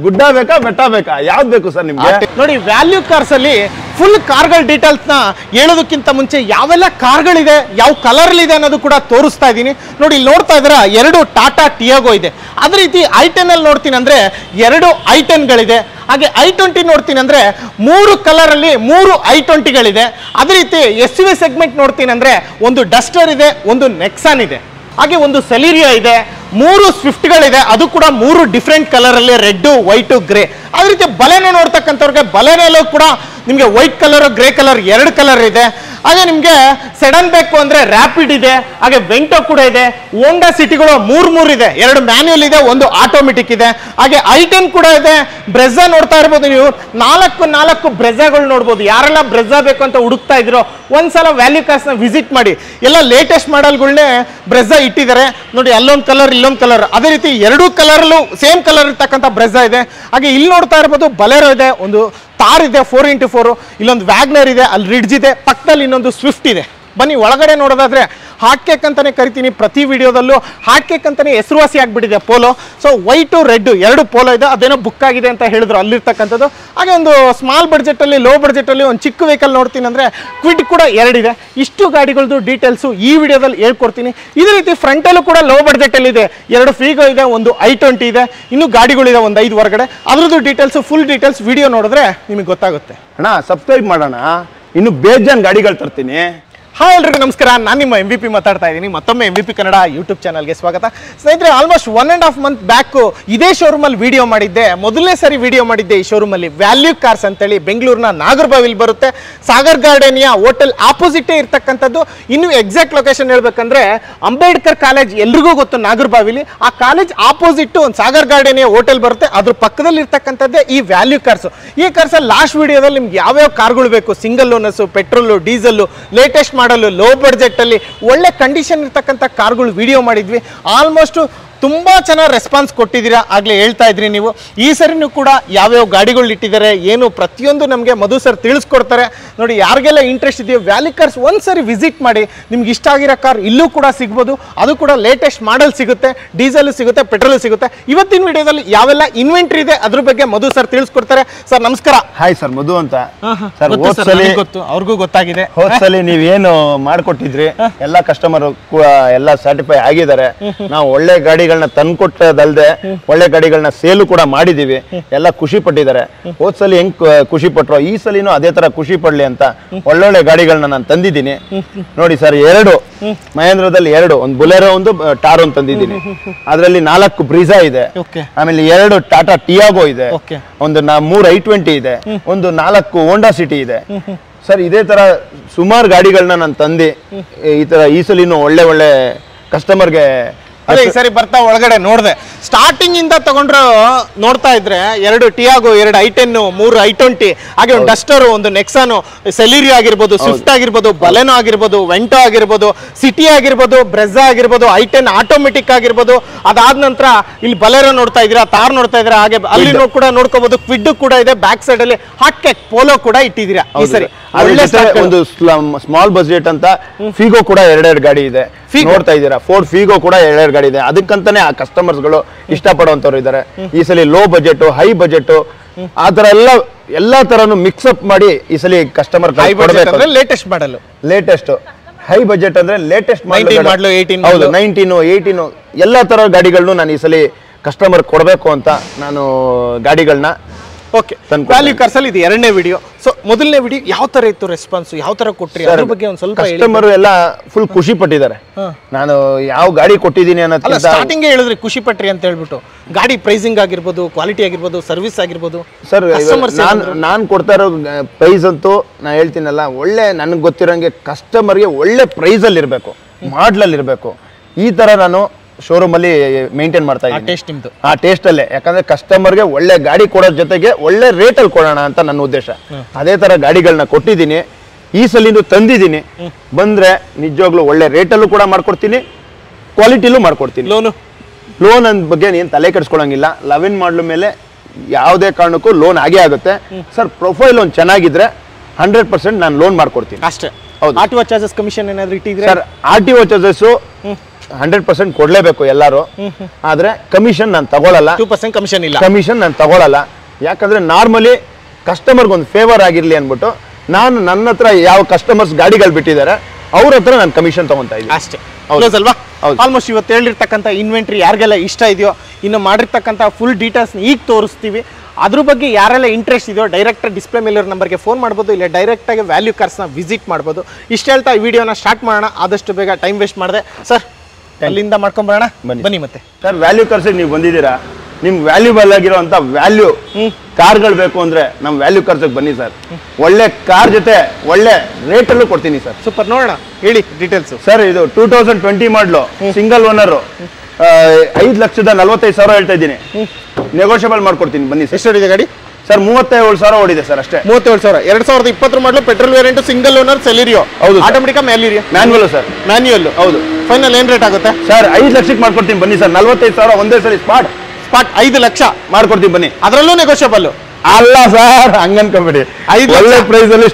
ಗುಡ್ಡ ಬೇಕಾ ಬೆಟ್ಟ ಬೇಕಾ ಯಾವ್ದು ಬೇಕು ಸರ್ ನಿಮ್ಗೆ? ನೋಡಿ ವ್ಯಾಲ್ಯೂ ಕಾರ್ಸ್ ಅಲ್ಲಿ ಫುಲ್ ಕಾರ್ಗಳ ಡೀಟೇಲ್ಸ್ ನ ಹೇಳೋದಕ್ಕಿಂತ ಮುಂಚೆ ಯಾವೆಲ್ಲ ಕಾರ್ಗಳಿದೆ, ಯಾವ ಕಲರ್ ಇದೆ ಅನ್ನೋದು ಕೂಡ ತೋರಿಸ್ತಾ ಇದ್ದೀನಿ. ನೋಡಿ ಇಲ್ಲಿ ನೋಡ್ತಾ ಇದ್ದೀರಾ, ಎರಡು ಟಾಟಾ ಟಿಯಾಗೋ ಇದೆ. ಅದೇ ರೀತಿ i10 ಅಲ್ಲಿ ನೋಡ್ತೀನಿ ಅಂದ್ರೆ ಎರಡು i10ಗಳಿದೆ. ಹಾಗೆ i20 ನೋಡ್ತೀನಿ ಅಂದ್ರೆ ಮೂರು ಕಲರ್ ಅಲ್ಲಿ ಮೂರು i20ಗಳಿದೆ. ಅದೇ ರೀತಿ SUV ಸೆಗ್ಮೆಂಟ್ ನೋಡ್ತೀನಿ ಅಂದ್ರೆ ಒಂದು ಡಸ್ಟರ್ ಇದೆ, ಒಂದು ನೆಕ್ಸಾನ್ ಇದೆ, ಹಾಗೆ ಒಂದು ಸೆಲೀರಿಯಾ ಇದೆ, ಮೂರು ಸ್ವಿಫ್ಟ್ಗಳಿದೆ, ಅದು ಕೂಡ ಮೂರು ಡಿಫ್ರೆಂಟ್ ಕಲರ್ ಅಲ್ಲಿ ರೆಡ್, ವೈಟ್, ಗ್ರೇ. ಅದೇ ರೀತಿ ಬಲೆನೋ ನೋಡ್ತಕ್ಕಂಥವ್ರಿಗೆ ಬಲೆನಲ್ಲೂ ಕೂಡ ನಿಮಗೆ ವೈಟ್ ಕಲರ್, ಗ್ರೇ ಕಲರ್ ಎರಡು ಕಲರ್ ಇದೆ. ಹಾಗೆ ನಿಮಗೆ ಸೆಡನ್ ಬೇಕು ಅಂದ್ರೆ ರ್ಯಾಪಿಡ್ ಇದೆ, ಹಾಗೆ ವೆಂಟೋ ಕೂಡ ಇದೆ. ಹೋಂಡಾ ಸಿಟಿಗಳು ಮೂರು ಇದೆ, ಎರಡು ಮ್ಯಾನ್ಯುಯಲ್ ಇದೆ, ಒಂದು ಆಟೋಮೆಟಿಕ್ ಇದೆ. ಹಾಗೆ i10 ಕೂಡ ಇದೆ. ಬ್ರೆಝಾ ನೋಡ್ತಾ ಇರ್ಬೋದು ನೀವು, ನಾಲ್ಕು ಬ್ರೆಝಾಗಳು ನೋಡ್ಬೋದು. ಯಾರೆಲ್ಲ ಬ್ರೆಝಾ ಬೇಕು ಅಂತ ಹುಡುಕ್ತಾ ಇದ್ರು ಒಂದ್ಸಲ ವ್ಯಾಲ್ಯೂ ಕಾರ್ಸ್ ನ ವಿಸಿಟ್ ಮಾಡಿ. ಎಲ್ಲ ಲೇಟೆಸ್ಟ್ ಮಾಡೆಲ್ಗಳನ್ನೇ ಬ್ರೆಝಾ ಇಟ್ಟಿದ್ದಾರೆ ನೋಡಿ. ಅಲ್ಲೊಂದು ಕಲರ್, ಇಲ್ಲೊಂದು ಕಲರ್, ಅದೇ ರೀತಿ ಎರಡೂ ಕಲರ್ಲು ಸೇಮ್ ಕಲರ್ ಇರ್ತಕ್ಕಂಥ ಬ್ರೆಝಾ ಇದೆ. ಹಾಗೆ ಇಲ್ಲಿ ನೋಡ್ತಾ ಇರ್ಬೋದು ಬಲೆರೋ ಇದೆ, ಒಂದು ತಾರ್ ಇದೆ 4x4, ಇಲ್ಲೊಂದು ವ್ಯಾಗ್ನರ್ ಇದೆ, ಅಲ್ಲಿ ರಿಡ್ಜ್ ಇದೆ, ಪಕ್ಕದಲ್ಲಿ ಇನ್ನೊಂದು ಸ್ವಿಫ್ಟ್ ಇದೆ. ಬನ್ನಿ ಒಳಗಡೆ ನೋಡೋದಾದ್ರೆ ಹಾಟ್ ಕೇಕ್ ಅಂತಾನೆ ಕರಿತೀನಿ ಪ್ರತಿ ವಿಡಿಯೋದಲ್ಲೂ. ಹಾಟ್ ಕೇಕ್ ಅಂತಾನೆ ಹೆಸರುವಾಸಿ ಆಗ್ಬಿಟ್ಟಿದೆ ಪೋಲೋ. ಸೊ ವೈಟು ರೆಡ್ ಎರಡು ಪೋಲೋ ಇದೆ, ಅದೇನೋ ಬುಕ್ ಆಗಿದೆ ಅಂತ ಹೇಳಿದ್ರು ಅಲ್ಲಿರ್ತಕ್ಕಂಥದ್ದು. ಹಾಗೆ ಒಂದು ಸ್ಮಾಲ್ ಬಡ್ಜೆಟ್ ಅಲ್ಲಿ, ಲೋ ಬಡ್ಜೆಟ್ ಅಲ್ಲಿ ಒಂದು ಚಿಕ್ಕ ವೆಹಿಕಲ್ ನೋಡ್ತೀನಿ ಅಂದ್ರೆ ಕ್ವಿಡ್ ಕೂಡ ಎರಡಿದೆ. ಇಷ್ಟು ಗಾಡಿಗಳದ್ದು ಡೀಟೇಲ್ಸು ಈ ವಿಡಿಯೋದಲ್ಲಿ ಹೇಳ್ಕೊಡ್ತೀನಿ. ಇದೇ ರೀತಿ ಫ್ರಂಟ್ ಅಲ್ಲೂ ಕೂಡ ಲೋ ಬಡ್ಜೆಟ್ ಅಲ್ಲಿ ಇದೆ, ಎರಡು ಫೀಗೋ ಇದೆ, ಒಂದು i20 ಇದೆ, ಇನ್ನು ಗಾಡಿಗಳಿದೆ ಒಂದು 5 ಹೊರಗಡೆ. ಅದ್ರದ್ದು ಡೀಟೇಲ್ಸ್, ಫುಲ್ ಡೀಟೇಲ್ಸ್ ವಿಡಿಯೋ ನೋಡಿದ್ರೆ ನಿಮಗೆ ಗೊತ್ತಾಗುತ್ತೆ. ಅಣ್ಣ ಸಬ್ಸ್ಕ್ರೈಬ್ ಮಾಡೋಣ, ಇನ್ನು ಬೇಜಾನ್ ಗಾಡಿಗಳು ತರ್ತೀನಿ. ಹಾಯ್ ಎಲ್ರಿಗೂ ನಮಸ್ಕಾರ, ನಾನು ನಿಮ್ಮ MVP ಮಾತಾಡ್ತಾ ಇದ್ದೀನಿ. ಮತ್ತೊಮ್ಮೆ MVP ಕನ್ನಡ ಯೂಟ್ಯೂಬ್ ಚಾನಲ್ಗೆ ಸ್ವಾಗತ. ಸ್ನೇಹಿತರೆ, ಆಲ್ಮೋಸ್ಟ್ 1.5 ಮಂತ್ ಬ್ಯಾಕ್ ಇದೇ ಶೋರೂಮಲ್ಲಿ ವಿಡಿಯೋ ಮಾಡಿದ್ದೆ. ಮೊದಲನೇ ಸರಿ ವಿಡಿಯೋ ಮಾಡಿದ್ದೆ ಈ ಶೋರೂಮಲ್ಲಿ. ವ್ಯಾಲ್ಯೂ ಕಾರ್ಸ್ ಅಂತೇಳಿ ಬೆಂಗಳೂರಿನ ನಾಗರಬಾವಿಲಿ ಬರುತ್ತೆ. ಸಾಗರ್ ಗಾರ್ಡನಿಯ ಹೋಟೆಲ್ ಆಪೋಸಿಟೇ ಇರ್ತಕ್ಕಂಥದ್ದು. ಇನ್ನು ಎಕ್ಸಾಕ್ಟ್ ಲೊಕೇಶನ್ ಹೇಳ್ಬೇಕಂದ್ರೆ ಅಂಬೇಡ್ಕರ್ ಕಾಲೇಜ್ ಎಲ್ರಿಗೂ ಗೊತ್ತು ನಾಗರಬಾವಿಲಿ. ಆ ಕಾಲೇಜ್ ಆಪೋಸಿಟ್ ಒಂದು ಸಾಗರ್ ಗಾರ್ಡನಿಯ ಹೋಟೆಲ್ ಬರುತ್ತೆ, ಅದ್ರ ಪಕ್ಕದಲ್ಲಿ ಇರ್ತಕ್ಕಂಥದ್ದೇ ಈ ವ್ಯಾಲ್ಯೂ ಕಾರ್ಸ್. ಈ ಕಾರ್ಸಲ್ಲಿ ಲಾಸ್ಟ್ ವಿಡಿಯೋದಲ್ಲಿ ನಿಮ್ಗೆ ಯಾವ್ಯಾವ ಕಾರ್ಗಳು ಬೇಕು, single owners, petrol, diesel, latest ಮಾಡಲು, ಲೋ ಬಡ್ಜೆಟ್ ಅಲ್ಲಿ ಒಳ್ಳೆ ಕಂಡೀಷನ್ ಇರ್ತಕ್ಕಂಥ ಕಾರ್ಗಳು ವಿಡಿಯೋ ಮಾಡಿದ್ವಿ. ಆಲ್ಮೋಸ್ಟ್ ತುಂಬಾ ಚೆನ್ನಾಗಿ ರೆಸ್ಪಾನ್ಸ್ ಕೊಟ್ಟಿದ್ದೀರಾ, ಆಗ್ಲೇ ಹೇಳ್ತಾ ಇದ್ರಿ ನೀವು. ಈ ಸರಿನೂ ಕೂಡ ಯಾವ್ಯಾವ ಗಾಡಿಗಳು ಇಟ್ಟಿದ್ದಾರೆ ಏನು ಪ್ರತಿಯೊಂದು ನಮಗೆ ಮಧು ಸರ್ ತಿಳಿಸ್ಕೊಡ್ತಾರೆ ನೋಡಿ. ಯಾರಿಗೆಲ್ಲ ಇಂಟ್ರೆಸ್ಟ್ ಇದೆಯೋ ವ್ಯಾಲ್ಯೂ ಕಾರ್ಸ್ ಒಂದ್ಸರಿ ವಿಸಿಟ್ ಮಾಡಿ. ನಿಮ್ಗೆ ಇಷ್ಟ ಆಗಿರೋ ಕಾರ್ ಇಲ್ಲೂ ಕೂಡ ಸಿಗ್ಬೋದು, ಅದು ಕೂಡ ಲೇಟೆಸ್ಟ್ ಮಾಡೆಲ್ ಸಿಗುತ್ತೆ, ಡೀಸೆಲ್ ಸಿಗುತ್ತೆ, ಪೆಟ್ರೋಲ್ ಸಿಗುತ್ತೆ. ಇವತ್ತಿನ ವಿಡಿಯೋದಲ್ಲಿ ಯಾವೆಲ್ಲ ಇನ್ವೆಂಟ್ರಿ ಇದೆ ಅದ್ರ ಬಗ್ಗೆ ಮಧು ಸರ್ ತಿಳಿಸ್ಕೊಡ್ತಾರೆ. ಸರ್ ನಮಸ್ಕಾರ. ಹಾಯ್ ಸರ್, ಮಧು ಅಂತ ಸರ್. ಗೊತ್ತು, ಅವ್ರಿಗೂ ಗೊತ್ತಾಗಿದೆ. ಹೋದ್ಸಲಿ ನೀವೇನು ಮಾಡ್ಕೊಟ್ಟಿದ್ರಿ, ಎಲ್ಲಾ ಕಸ್ಟಮರ್ ಎಲ್ಲ ಸ್ಯಾಟಿಫೈ ಆಗಿದ್ದಾರೆ. ನಾವು ಒಳ್ಳೆ ಗಾಡಿಗಳನ್ನ ತಂದ್ಕೊಟ್ಟದಲ್ದೆ ಒಳ್ಳೆ ಗಾಡಿಗಳನ್ನ ಸೇಲು ಕೂಡ ಮಾಡಿದೀವಿ. ಎಲ್ಲ ಖುಷಿ ಪಟ್ಟಿದ್ದಾರೆ. ಹೋದ್ಸಲಿ ಹೆಂಗ್ ಖುಷಿ ಪಟ್ರು, ಈ ಸಲಿನೂ ಅದೇ ತರ ಖುಷಿ ಪಡ್ಲಿ ಅಂತ ಒಳ್ಳೊಳ್ಳೆ ಗಾಡಿಗಳನ್ನ ನಾನು ತಂದಿದ್ದೀನಿ ನೋಡಿ ಸರ್. ಎರಡು ಮಹೇಂದ್ರದಲ್ಲಿ ಒಂದು ಬುಲೆರೋ, ಒಂದು ಟಾರ್ ಒಂದು ತಂದಿದ್ದೀನಿ. ಅದರಲ್ಲಿ 4 ಬ್ರೀಜಾ ಇದೆ, ಆಮೇಲೆ 2 ಟಾಟಾ ಟಿಯಾಗೋ ಇದೆ, ಒಂದು 3 i20 ಇದೆ, ಒಂದು 4 ಹೋಂಡಾ ಸಿಟಿ ಇದೆ ಸರ್. ಇದೇ ತರ ಸುಮಾರು ಗಾಡಿಗಳನ್ನ ನಾನು ತಂದು ಈ ತರ ಈ ಸಲಿನೂ ಒಳ್ಳೆ ಕಸ್ಟಮರ್ಗೆ. ಅದೇ ಈ ಸರಿ ಬರ್ತಾ ಒಳಗಡೆ ನೋಡಿದೆ, ಸ್ಟಾರ್ಟಿಂಗ್ ಇಂದ ತಗೊಂಡ್ರೆ ನೋಡ್ತಾ ಇದ್ರೆ 2 ಟಿಯಾಗೋ, 2 i10, 3 i20, ಹಾಗೆ ಒಂದು ಡಸ್ಟರ್, ಒಂದು ನೆಕ್ಸಾನು, ಸೆಲೀರಿಯಾ ಆಗಿರ್ಬೋದು, ಸ್ವಿಫ್ಟ್ ಆಗಿರ್ಬೋದು, ಬಲೆನೋ ಆಗಿರ್ಬೋದು, ವೆಂಟೋ ಆಗಿರ್ಬೋದು, ಸಿಟಿ ಆಗಿರ್ಬೋದು, ಬ್ರೆಝಾ ಆಗಿರ್ಬೋದು, i10 ಆಟೋಮೆಟಿಕ್ ಆಗಿರ್ಬೋದು. ಅದಾದ ನಂತರ ಇಲ್ಲಿ ಬಲೆರೋ ನೋಡ್ತಾ ಇದ್ದೀರಾ, ತಾರ್ ನೋಡ್ತಾ ಇದ್ದೀರಾ, ಹಾಗೆ ಅಲ್ಲಿ ಕೂಡ ನೋಡ್ಕೋಬಹುದು. ಕ್ವಿಡ್ ಕೂಡ ಇದೆ, ಬ್ಯಾಕ್ ಸೈಡ್ ಅಲ್ಲಿ ಹಾಟ್ ಕೇಕ್ ಪೋಲೋ ಕೂಡ ಇಟ್ಟಿದ್ದೀರಾ ಈ ಸರಿ. ಒಂದು ಸ್ಮಾಲ್ ಬಜೆಟ್ ಅಂತ ಫಿಗೋ ಕೂಡ 2 ಗಾಡಿ ಇದೆ ನೋಡ್ತಾ ಇದ್ದೀರಾ. ಫೋರ್ಡ್ ಫಿಗೋ ಕೂಡ 2 ಗಾಡಿ ಇದೆ. ಅದಕ್ಕಂತಾನೆ ಆ ಕಸ್ಟಮರ್ಸ್ ಗಳು ಇಷ್ಟಪಡುವಂತವ್ರು ಇದ್ದಾರೆ. ಈ ಸಲ ಲೋ ಬಜೆಟ್, ಹೈ ಬಜೆಟ್, ಆ ತರ ಎಲ್ಲಾ ತರನು ಮಿಕ್ಸ್ ಅಪ್ ಮಾಡಿ ಈ ಸಲ customer latest model, latest high budget ಅಂದ್ರೆ ಲೇಟೆಸ್ಟ್ ಮಾಡಲ್ 19, 18 ಎಲ್ಲಾ ತರ ಗಾಡಿಗಳನ್ನು ನಾನು ಈ ಸಲ ಕಸ್ಟಮರ್ ಕೊಡಬೇಕು ಅಂತ ನಾನು ಗಾಡಿಗಳನ್ನ. ಓಕೆ, ವ್ಯಾಲ್ಯೂ ಕಾರ್ಸ್ ಅಲ್ಲಿ ಇದು 2ನೇ ವಿಡಿಯೋ. ಸೊ ಮೊದಲನೇ ವಿಡಿಯೋ ಯಾವ ತರ ಇತ್ತು ರೆಸ್ಪಾನ್ಸ್, ಯಾವ ತರ ಕೊಟ್ರಿ ಅದ್ರ ಬಗ್ಗೆ ಒಂದು ಸ್ವಲ್ಪ ಕಸ್ಟಮರ್ ಎಲ್ಲ ಫುಲ್ ಖುಷಿ ಪಟ್ಟಿದ್ದಾರೆ. ನಾನು ಯಾವ ಗಾಡಿ ಕೊಟ್ಟಿದ್ದೀನಿ ಅನ್ನೋದಕ್ಕಿಂತ ಸ್ಟಾರ್ಟಿಂಗ್ ಹೇಳಿದ್ರಿ ಖುಷಿ ಪಟ್ರಿ ಅಂತ ಹೇಳ್ಬಿಟ್ಟು. ಗಾಡಿ ಪ್ರೈಸಿಂಗ್ ಆಗಿರ್ಬೋದು, ಕ್ವಾಲಿಟಿ ಆಗಿರ್ಬೋದು, ಸರ್ವಿಸ್ ಆಗಿರ್ಬೋದು ಸರ್. ನಾನು ಕೊಡ್ತಾ ಇರೋ ಪ್ರೈಸ್ ಅಂತೂ ನಾ ಹೇಳ್ತೀನಲ್ಲ, ಒಳ್ಳೆ ನನಗೆ ಗೊತ್ತಿರೋಂಗೆ ಕಸ್ಟಮರ್ಗೆ ಒಳ್ಳೆ ಪ್ರೈಸ್ ಅಲ್ಲಿ ಇರಬೇಕು, ಮಾಡ್ಲಲ್ಲಿ ಇರಬೇಕು. ಈ ತರ ನಾನು ಶೋರೂಮ್ ಅಲ್ಲಿ ಮೇಂಟೈನ್ ಮಾಡ್ತಾ ಇದ್ದೀನಿ. ಆ ಟೇಸ್ಟ್ ಅಲ್ಲೇ, ಯಾಕಂದ್ರೆ ಕಸ್ಟಮರ್ಗೆ ಒಳ್ಳೆ ಗಾಡಿ ಕೊಡೋದ್ರ ಜೊತೆಗೆ ಒಳ್ಳೆ ರೇಟ್ ಅಲ್ಲಿ ಕೊಡೋಣ ಅಂತ ನನ್ನ ಉದ್ದೇಶ. ಅದೇ ತರ ಗಾಡಿಗಳನ್ನ ಕೊಟ್ಟಿದ್ದೀನಿ, ಈ ಸಲಿಂದು ತಂದಿದ್ದೀನಿ. ಬಂದ್ರೆ ನಿಜವಾಗ್ಲೂ ಒಳ್ಳೆ ರೇಟಲ್ಲೂ ಕೂಡ ಮಾಡ್ಕೊಡ್ತೀನಿ, ಕ್ವಾಲಿಟಿಲೂ ಮಾಡ್ಕೊಡ್ತೀನಿ. ಲೋನ್ ಬಗ್ಗೆ ಏನು ತಲೆ ಕೆಡಿಸ್ಕೊಳಂಗಿಲ್ಲ. 11 ಮಾಡಲ್ ಮೇಲೆ ಯಾವುದೇ ಕಾರಣಕ್ಕೂ ಲೋನ್ ಆಗೇ ಆಗುತ್ತೆ ಸರ್. ಪ್ರೊಫೈಲ್ ಒಂದು ಚೆನ್ನಾಗಿದ್ರೆ 100% ನಾನು ಲೋನ್ ಮಾಡ್ಕೊಡ್ತೀನಿ ಅಷ್ಟೇ. ಆರ್ಟಿಒ ಚಾರ್ಜಸ್ ಕಮಿಷನ್ ಏನಾದರೂ ಇಟ್ಟಿದ್ರೆ ಸರ್? ಆರ್ಟಿಒ ಚಾರ್ಜಸ್ 100% ಕೊಡ್ಲೇಬೇಕು ಎಲ್ಲರೂ. ಆದ್ರೆ ಕಮಿಷನ್ ನಾನು ತಗೊಳ್ಳಲ್ಲ, 2% ಕಮಿಷನ್ ಇಲ್ಲ. ಕಮಿಷನ್ ನಾನು ತಗೊಳ್ಳಲ್ಲ. ಯಾಕಂದ್ರೆ ನಾರ್ಮಲಿ ಕಸ್ಟಮರ್ಗೆ ಒಂದು ಫೇವರ್ ಆಗಿರ್ಲಿ ಅಂದ್ಬಿಟ್ಟು ನಾನು ನನ್ನ ಹತ್ರ ಯಾವ ಕಸ್ಟಮರ್ಸ್ ಗಾಡಿಗಳು ಬಿಟ್ಟಿದ್ದಾರೆ ಅವ್ರ ಹತ್ರ ನಾನು ಕಮಿಷನ್ ತಗೊಂತಾ ಇದ್ದೀನಿ ಅಷ್ಟೇ. ಅಲ್ವಾ? ಆಲ್ಮೋಸ್ಟ್ ಇವತ್ತು ಹೇಳಿರ್ತಕ್ಕಂಥ ಇನ್ವೆಂಟ್ರಿ ಯಾರಿಗೆಲ್ಲ ಇಷ್ಟ ಇದೆಯೋ, ಇನ್ನು ಮಾಡಿರ್ತಕ್ಕಂಥ ಫುಲ್ ಡೀಟೇಲ್ಸ್ ಈಗ ತೋರಿಸ್ತೀವಿ. ಅದ್ರ ಬಗ್ಗೆ ಯಾರೆಲ್ಲ ಇಂಟ್ರೆಸ್ಟ್ ಇದೆಯೋ ಡೈರೆಕ್ಟ್ ಡಿಸ್ಪ್ಲೇ ಮೇಲಿರೋ ನಂಬರ್ಗೆ ಫೋನ್ ಮಾಡ್ಬೋದು, ಇಲ್ಲ ಡೈರೆಕ್ಟಾಗಿ ವ್ಯಾಲ್ಯೂ ಕಾರ್ಸ್ನ ವಿಸಿಟ್ ಮಾಡ್ಬೋದು. ಇಷ್ಟು ಹೇಳ್ತಾ ಈ ವಿಡಿಯೋನ ಸ್ಟಾರ್ಟ್ ಮಾಡೋಣ. ಆದಷ್ಟು ಬೇಗ ಟೈಮ್ ವೇಸ್ಟ್ ಮಾಡಿದೆ ಸರ್, ಅಲ್ಲಿಂದ ಮಾಡ್ಕೊಂಬರೋಣ. ಬನ್ನಿ ಮತ್ತೆ ಸರ್. ವ್ಯಾಲ್ಯೂ ಕಾರ್ಸಿಗೆ ನೀವು ಬಂದಿದ್ದೀರಾ, ನಿಮ್ಗೆ ವ್ಯಾಲ್ಯೂಬಲ್ ಆಗಿರೋಂಥ ವ್ಯಾಲ್ಯೂ ಕಾರ್ಗಳು ಬೇಕು ಅಂದ್ರೆ ನಮ್ಮ ವ್ಯಾಲ್ಯೂ ಕಾರ್ಸಿಗೆ ಬನ್ನಿ ಸರ್. ಒಳ್ಳೆ ಕಾರ್ ಜೊತೆ ಒಳ್ಳೆ ರೇಟಲ್ಲೂ ಕೊಡ್ತೀನಿ ಸರ್. ಸೂಪರ್, ನೋಡೋಣ ಹೇಳಿ ಡೀಟೇಲ್ಸ್. ಸರ್ ಇದು 2020 ಮಾಡಲು ಸಿಂಗಲ್ ಓನರ್ 5,45,000 ಹೇಳ್ತಾ ಇದ್ದೀನಿ. ನೆಗೋಷಿಯಬಲ್ ಮಾಡ್ಕೊಡ್ತೀನಿ ಬನ್ನಿ ಸರ್. ಎಷ್ಟು ಓಡಿದೆ ಗಾಡಿ ಸರ್? 37,000 ಓಡಿದೆ ಸರ್ ಅಷ್ಟೇ. 37,000. 2020 ಮಾಡಲು petrol variant single owner Celerio. ಹೌದು. Automatic manual? Manual sir. Manual. ಹೌದು. ಫೈನಲ್ ಏನ್ ರೇಟ್ ಆಗುತ್ತೆ ಸರ್? 5 ಲಕ್ಷಕ್ಕೆ ಮಾಡ್ಕೊಡ್ತೀನಿ ಬನ್ನಿ ಸರ್. 45,000 ಒಂದೇ ಸರಿ ಸ್ಪಾಟ್ 5 ಲಕ್ಷ ಮಾಡ್ಕೊಡ್ತೀನಿ ಬನ್ನಿ. ಅದರಲ್ಲೂ ನೆಗೋಷಿಯಬಲ್ ಅಲ್ಲ ಸರ್, ಹಂಗನ್ಕೊಂಬಿಡಿ. 5 ಒಳ್ಳೆ ಪ್ರೈಸ್ ಅಲ್ಲಿ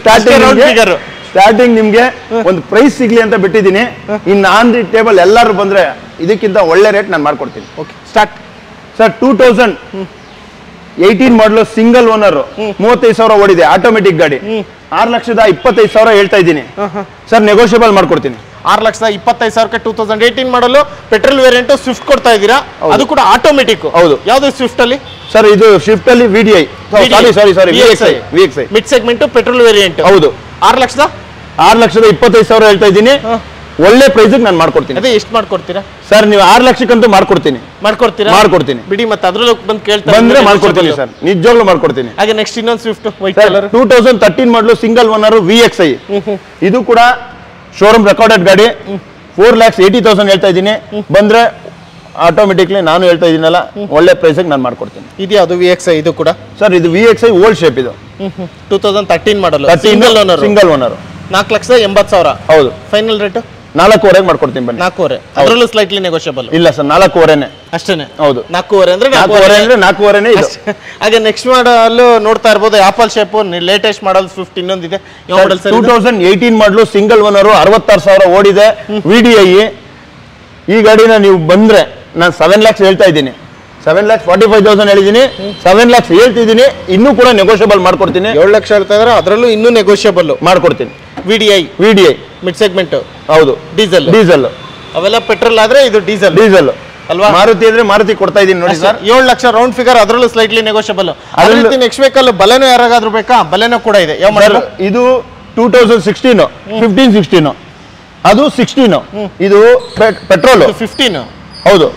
ಸ್ಟಾರ್ಟಿಂಗ್ ನಿಮ್ಗೆ ಒಂದು ಪ್ರೈಸ್ ಸಿಗ್ಲಿ ಅಂತ ಬಿಟ್ಟಿದ್ದೀನಿ. ಇನ್ನು ಆನ್ ದಿ ಟೇಬಲ್ ಎಲ್ಲರೂ ಬಂದ್ರೆ ಇದಕ್ಕಿಂತ ಒಳ್ಳೆ ರೇಟ್ ನಾನು ಮಾಡ್ಕೊಡ್ತೀನಿ. Okay, start. ಸರ್ 2018 ಮಾಡಲು ಸಿಂಗಲ್ ಓನರ್ 35,000 ಓಡಿದೆ, ಆಟೋಮೆಟಿಕ್ ಗಾಡಿ. 6,25,000 ಹೇಳ್ತಾ ಇದ್ದೀನಿ ಸರ್. ನೆಗೋಷಿಯಬಲ್ ಮಾಡ್ಕೊಡ್ತೀನಿ. 6,25,000 2018 ಮಾಡಲು ಪೆಟ್ರೋಲ್ ವೇರಿಯಂಟ್ ಸ್ವಿಫ್ಟ್ ಕೊಡ್ತಾ ಇದ್ದೀರಾ, ಅದು ಕೂಡ ಆಟೋಮೆಟಿಕ್. ಹೌದು. ಯಾವ್ದು ಸ್ವಿಫ್ಟ್ ಅಲ್ಲಿ ಸರ್? ಇದು ಸ್ವಿಫ್ಟ್ ಅಲ್ಲಿ VDI. ಸಾರಿ VXI mid segment petrol variant. ಹೌದು. 6,25,000 ಹೇಳ್ತಾ ಇದ್ದೀನಿ. ಒಳ್ಳೆ ಪ್ರೈಸ್ ನಾನು ಮಾಡ್ಕೊಡ್ತೀನಿ. ಅದೇ ಎಷ್ಟು ಮಾಡ್ಕೊಡ್ತೀರಾ ಸರ್? ನೀವು 6 ಲಕ್ಷಕ್ಕಂತೂ ಮಾಡ್ಕೊಡ್ತೀನಿ. ಮಾಡ್ಕೊಡ್ತೀನಿ ಬಿಡಿ. ಮತ್ತೆ ಅದ್ರಲ್ಲೂ ಬಂದು ಕೇಳ್ತಾರೆ ಬಂದ್ರೆ ಮಾಡ್ಕೊಡ್ತೀನಿ ಸರ್, ನಿಜವಾಗ್ಲೂ ಮಾಡ್ಕೊಡ್ತೀನಿ. ಹಾಗೆ ನೆಕ್ಸ್ಟ್ ಇನ್ನೊಂದು ಸ್ವಿಫ್ಟ್ ವೈಟ್ ಕಲರ್ 2013 ಮಾಡಲು ಸಿಂಗಲ್ ಓನರ್ VXI. ಇದು ಕೂಡ ಶೋರೂಮ್ ರೆಕಾರ್ಡೆಡ್ ಗಾಡಿ. 4,80,000 ಹೇಳ್ತಾ ಇದ್ದೀನಿ. ಬಂದ್ರೆ ಆಟೋಮೆಟಿಕ್ಲಿ ನಾನು ಹೇಳ್ತಾ ಇದೀನಲ್ಲ, ಒಳ್ಳೆ ಪ್ರೈಸ್ ನಾನು ಮಾಡ್ಕೊಡ್ತೀನಿ. ಇದ್ಯಾವುದು VXI? ಇದು ಕೂಡ ಸರ್ ಇದು VXI ಓಲ್ಡ್ ಶೇಪ್. ಇದು 2013 ಮಾಡಲು ಸಿಂಗಲ್ ಓನರ್. 4,80,000. ಹೌದು. ಫೈನಲ್ ರೇಟ್ 4,500 ಮಾಡ್ಕೊಡ್ತೀನಿ ಬನ್ನಿ. 4,500. ಅದರಲ್ಲೂ ಸ್ಲೈಟ್ಲಿ ನೆಗೋಷಿಯಬಲ್. ಇಲ್ಲ ಸರ್, 4,500 ಅಷ್ಟೇನೆ. ಹೌದು. 4,500 ಅಂದ್ರೆ 4,500 ಇದು. ಹಾಗೆ ನೆಕ್ಸ್ಟ್ ಮಾಡಲು ನೋಡ್ತಾ ಇರ್ಬೋದು apple shape latest model Swift ಇನ್ನೊಂದಿದೆ. 2018 ಮಾಡಲು ಸಿಂಗಲ್ ಓನರ್ 66,000 ಓಡಿದೆ, VDI. ಈ ಗಾಡಿನ ನೀವು ಬಂದ್ರೆ ನಾನು 7 lakhs ಹೇಳ್ತಾ ಇದ್ದೀನಿ. 7,45,000 ಹೇಳಿದ್ದೀನಿ. 7 lakhs ಹೇಳ್ತಿದ್ದೀನಿ. ಇನ್ನೂ ಕೂಡ ನೆಗೋಷಿಯಬಲ್ ಮಾಡ್ಕೊಡ್ತೀನಿ. 7 ಲಕ್ಷ ಹೇಳ್ತಾ ಇದ್ರೆ ಅದರಲ್ಲೂ ಇನ್ನೂ ನೆಗೋಷಿಯಬಲ್ ಮಾಡ್ಕೊಡ್ತೀನಿ. VDI mid segment. ಹೌದು. ಡೀಸೆಲ್ ಅವೆಲ್ಲ ಪೆಟ್ರೋಲ್ ಆದ್ರೆ ಇದು ಡೀಸೆಲ್ ಅಲ್ವಾ? ಮಾರುತಿ ಅಂದ್ರೆ ಮಾರುತಿ ಕೊಡ್ತಾ ಇದೀನಿ ನೋಡಿ ಸರ್. 7 ಲಕ್ಷ ರೌಂಡ್ ಫಿಗರ್, ಅದರಲ್ಲೂ ಸ್ಲೈಟ್ಲಿ ನೆಗೋಷಿಯಬಲ್. ಅದೇ ರೀತಿ ನೆಕ್ಸ್ಟ್ ವೆಹಿಕಲ್ ಬಲೆನೋ ಯಾರಾದ್ರೂ ಬೇಕಾ? ಬಲೆನೋ ಕೂಡ ಇದೆ. ಯಾವ ಮಾಡಲ್? ಇದು 2016 15-16. ಅದು 16. ಇದು ಪೆಟ್ರೋಲ್ 15. ಹೌದು.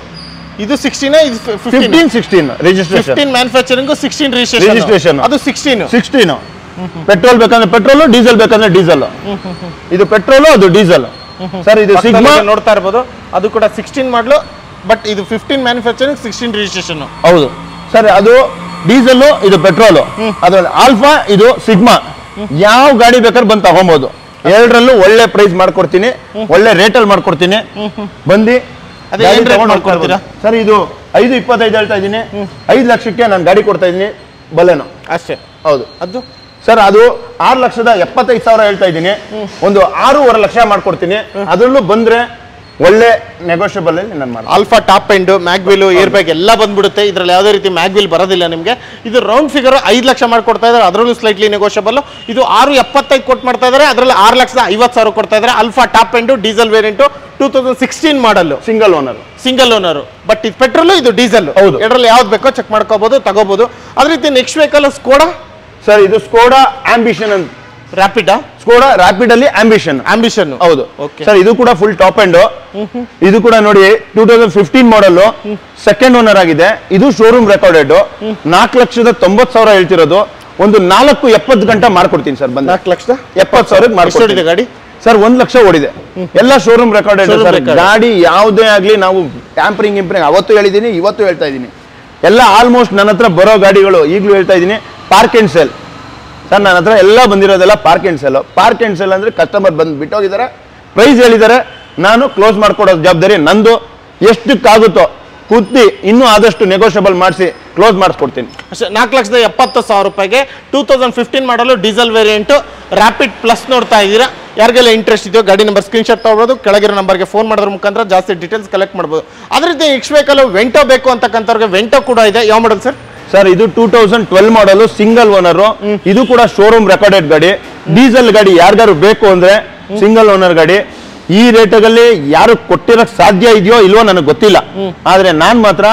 ಇದು 16. ಇದು 15-16 ರಿಜಿಸ್ಟ್ರೇಷನ್. 15 manufacturing, 16 registration. ಅದು 16. ಪೆಟ್ರೋಲ್ ಬೇಕಂದ್ರೆ ಪೆಟ್ರೋಲ್, ಡೀಸೆಲ್ ಬೇಕಂದ್ರೆ ಡೀಸೆಲ್. ಇದು ಪೆಟ್ರೋಲ್, ಅದು ಡೀಸೆಲ್ ಸರ್. ಇದು ಸಿಗ್ಮಾ ನೋಡ್ತಾ ಇರ್ಬೋದು, ಅದು ಕೂಡ 16 ಮಾಡಲು. ಬಟ್ ಇದು 15 ಮ್ಯಾನುಫ್ಯಾಕ್ಚರಿಂಗ್, 16 ರಿಜಿಸ್ಟ್ರೇಷನ್. ಹೌದು ಸರ್. ಅದು ಡೀಸೆಲ್, ಇದು ಪೆಟ್ರೋಲ್. ಅದ್ರಲ್ಲಿ ಆಲ್ಫಾ, ಇದು ಸಿಗ್ಮಾ. ಯಾವ ಗಾಡಿ ಬೇಕಾದ್ರೆ ಬಂದು ತಗೊಬಹುದು. ಎರಡರಲ್ಲೂ ಒಳ್ಳೆ ಪ್ರೈಸ್ ಮಾಡ್ಕೊಡ್ತೀನಿ, ಒಳ್ಳೆ ರೇಟಲ್ಲಿ ಮಾಡ್ಕೊಡ್ತೀನಿ. ಬಂದು ಮಾಡ್ಕೊಡ್ತೀರಾ ಸರ್? ಇದು 5,25 ಹೇಳ್ತಾ ಇದ್ದೀನಿ. 5 ಲಕ್ಷಕ್ಕೆ ನಾನು ಗಾಡಿ ಕೊಡ್ತಾ ಇದ್ದೀನಿ, ಬಲೆನೋ ಅಷ್ಟೇ. ಹೌದು. ಅದು ಸರ್ ಅದು 6,75,000 ಹೇಳ್ತಾ ಇದ್ದೀನಿ. ಒಂದು 6.5 ಲಕ್ಷ ಮಾಡ್ಕೊಡ್ತೀನಿ. ಅದರಲ್ಲೂ ಬಂದ್ರೆ ಒಳ್ಳೆ ನೆಗೋಷಿಯಬಲ್ ಅಲ್ಲಿ ನಾನು ಮಾಡ್ತೀನಿ. Alpha top end, mag wheel, air bag ಎಲ್ಲ ಬಂದ್ಬಿಡುತ್ತೆ. ಇದ್ರಲ್ಲಿ ಯಾವುದೇ ರೀತಿ ಮ್ಯಾಗ್ವಿಲ್ ಬರೋದಿಲ್ಲ ನಿಮಗೆ. ಇದು ರೌಂಡ್ ಫಿಗರ್ 5 ಲಕ್ಷ ಮಾಡ್ಕೊಡ್ತಾ ಇದ್ದಾರೆ, ಅದರಲ್ಲೂ ಸ್ಲೈಟ್ಲಿ ನೆಗೋಷಿಯಬಲ್. ಇದು 6.75 ಕೊಟ್ಟು ಮಾಡ್ತಾ ಇದ್ದಾರೆ, ಅದರಲ್ಲಿ 6,50,000 ಕೊಡ್ತಾ ಇದ್ದಾರೆ. Alpha top end diesel variant 2016 model, single owner. But ಇದು ಪೆಟ್ರೋಲ್, ಇದು ಡೀಸೆಲ್. ಹೌದು. ಎರಡರಲ್ಲಿ ಯಾವ್ದು ಬೇಕೋ ಚೆಕ್ ಮಾಡ್ಕೋಬಹುದು, ತಗೋಬಹುದು. ಅದೇ ರೀತಿ ನೆಕ್ಸ್ಟ್ ವೆಹಿಕಲ್ ಸ್ಕೋಡಾ ಸರ್. ಇದು ಸ್ಕೋಡಾ ಆಂಬಿಷನ್ ಅಂತ. ಸ್ಕೋಡಾ ರ್ಯಾಪಿಡ್ ಅಲ್ಲಿ ಆಂಬಿಷನ್. ಹೌದು ಸರ್. ಇದು ಕೂಡ ಫುಲ್ ಟಾಪ್ ಎಂಡ್. ಇದು ಕೂಡ ನೋಡಿ 2015 ಮಾಡಲ್, ಸೆಕೆಂಡ್ ಓನರ್ ಆಗಿದೆ. ಇದು ಶೋರೂಮ್ ರೆಕಾರ್ಡೆಡ್. 4,90,000 ಹೇಳ್ತಿರೋದು. ಒಂದು 4,70 ಗಂಟೆ ಮಾಡ್ಕೊಡ್ತೀನಿ ಸರ್. ಬಂದು 4,70,000 ಮಾಡ್ಕೊಡ್ತೀನಿ ಗಾಡಿ ಸರ್. 1 ಲಕ್ಷ ಓಡಿದೆ, ಎಲ್ಲ ಶೋರೂಮ್ ರೆಕಾರ್ಡೆಡ್ ಸರ್. ಗಾಡಿ ಯಾವುದೇ ಆಗ್ಲಿ ನಾವು ಟ್ಯಾಂಪರಿಂಗ್ ಅವತ್ತು ಹೇಳಿದೀನಿ, ಇವತ್ತು ಹೇಳ್ತಾ ಇದ್ದೀನಿ. ಎಲ್ಲ ಆಲ್ಮೋಸ್ಟ್ ನನ್ನ ಹತ್ರ ಬರೋ ಗಾಡಿಗಳು ಈಗಲೂ ಹೇಳ್ತಾ ಇದ್ದೀನಿ ಪಾರ್ಕ್ ಅಂಡ್ ಸೇಲ್ ಸರ್. ನನ್ನ ಹತ್ರ ಎಲ್ಲ ಬಂದಿರೋದೆಲ್ಲ park and sale. Park and sale ಅಂದ್ರೆ ಕಸ್ಟಮರ್ ಬಂದು ಬಿಟ್ಟೋಗಿದ್ದಾರೆ, ಪ್ರೈಸ್ ಹೇಳಿದ್ದಾರೆ, ನಾನು ಕ್ಲೋಸ್ ಮಾಡ್ಕೊಡೋ ಜವಾಬ್ದಾರಿ ನಂದು. ಎಷ್ಟಕ್ಕಾಗುತ್ತೋ ಕೂತಿ ಇನ್ನೂ ಆದಷ್ಟು ನೆಗೋಷಿಯಬಲ್ ಮಾಡಿಸಿ ಕ್ಲೋಸ್ ಮಾಡಿಸ್ಕೊಡ್ತೀನಿ ಅಷ್ಟೇ 4,70,000 ರೂಪಾಯಿಗೆ 2015 ಮಾಡಲು ಡೀಸೆಲ್ ವೇರಿಯಂಟ್ ರ್ಯಾಪಿಡ್ ಪ್ಲಸ್ ನೋಡ್ತಾ ಇದ್ದೀರಾ. ಯಾರಿಗೆಲ್ಲ ಇಂಟ್ರೆಸ್ಟ್ ಇದೆಯೋ ಗಾಡಿ ನಂಬರ್ ಸ್ಕ್ರೀನ್ಶಾಟ್ ತಗೊಳ್ಬೋದು, ಕೆಳಗಿರೋ ನಂಬರ್ಗೆ ಫೋನ್ ಮಾಡೋದ್ರ ಮುಖಾಂತರ ಜಾಸ್ತಿ ಡೀಟೇಲ್ಸ್ ಕಲೆಕ್ಟ್ ಮಾಡ್ಬೋದು. ಅದೇ ರೀತಿ ನೆಕ್ಸ್ಟ್ ವೆಹಿಕಲ್ ವೆಂಟೋ ಬೇಕು ಅಂತಕ್ಕಂಥವ್ರಿಗೆ ವೆಂಟೋ ಕೂಡ ಇದೆ. ಯಾವ ಮಾಡಲ್ ಸರ್? ಸರ್ ಇದು 2012 ಮಾಡಲು ಸಿಂಗಲ್ ಓನರ್. ಇದು ಕೂಡ ಶೋರೂಮ್ ರೆಕಾರ್ಡೆಡ್ ಗಾಡಿ. ಡೀಸೆಲ್ ಗಾಡಿ ಯಾರಿಗಾರು ಬೇಕು ಅಂದ್ರೆ ಸಿಂಗಲ್ ಓನರ್ ಗಾಡಿ. ಈ ರೇಟಲ್ಲಿ ಯಾರು ಕೊಟ್ಟಿರಕ್ ಸಾಧ್ಯ ಇದೆಯೋ ಇಲ್ವೋ ನನಗೆ ಗೊತ್ತಿಲ್ಲ, ಆದ್ರೆ ನಾನ್ ಮಾತ್ರ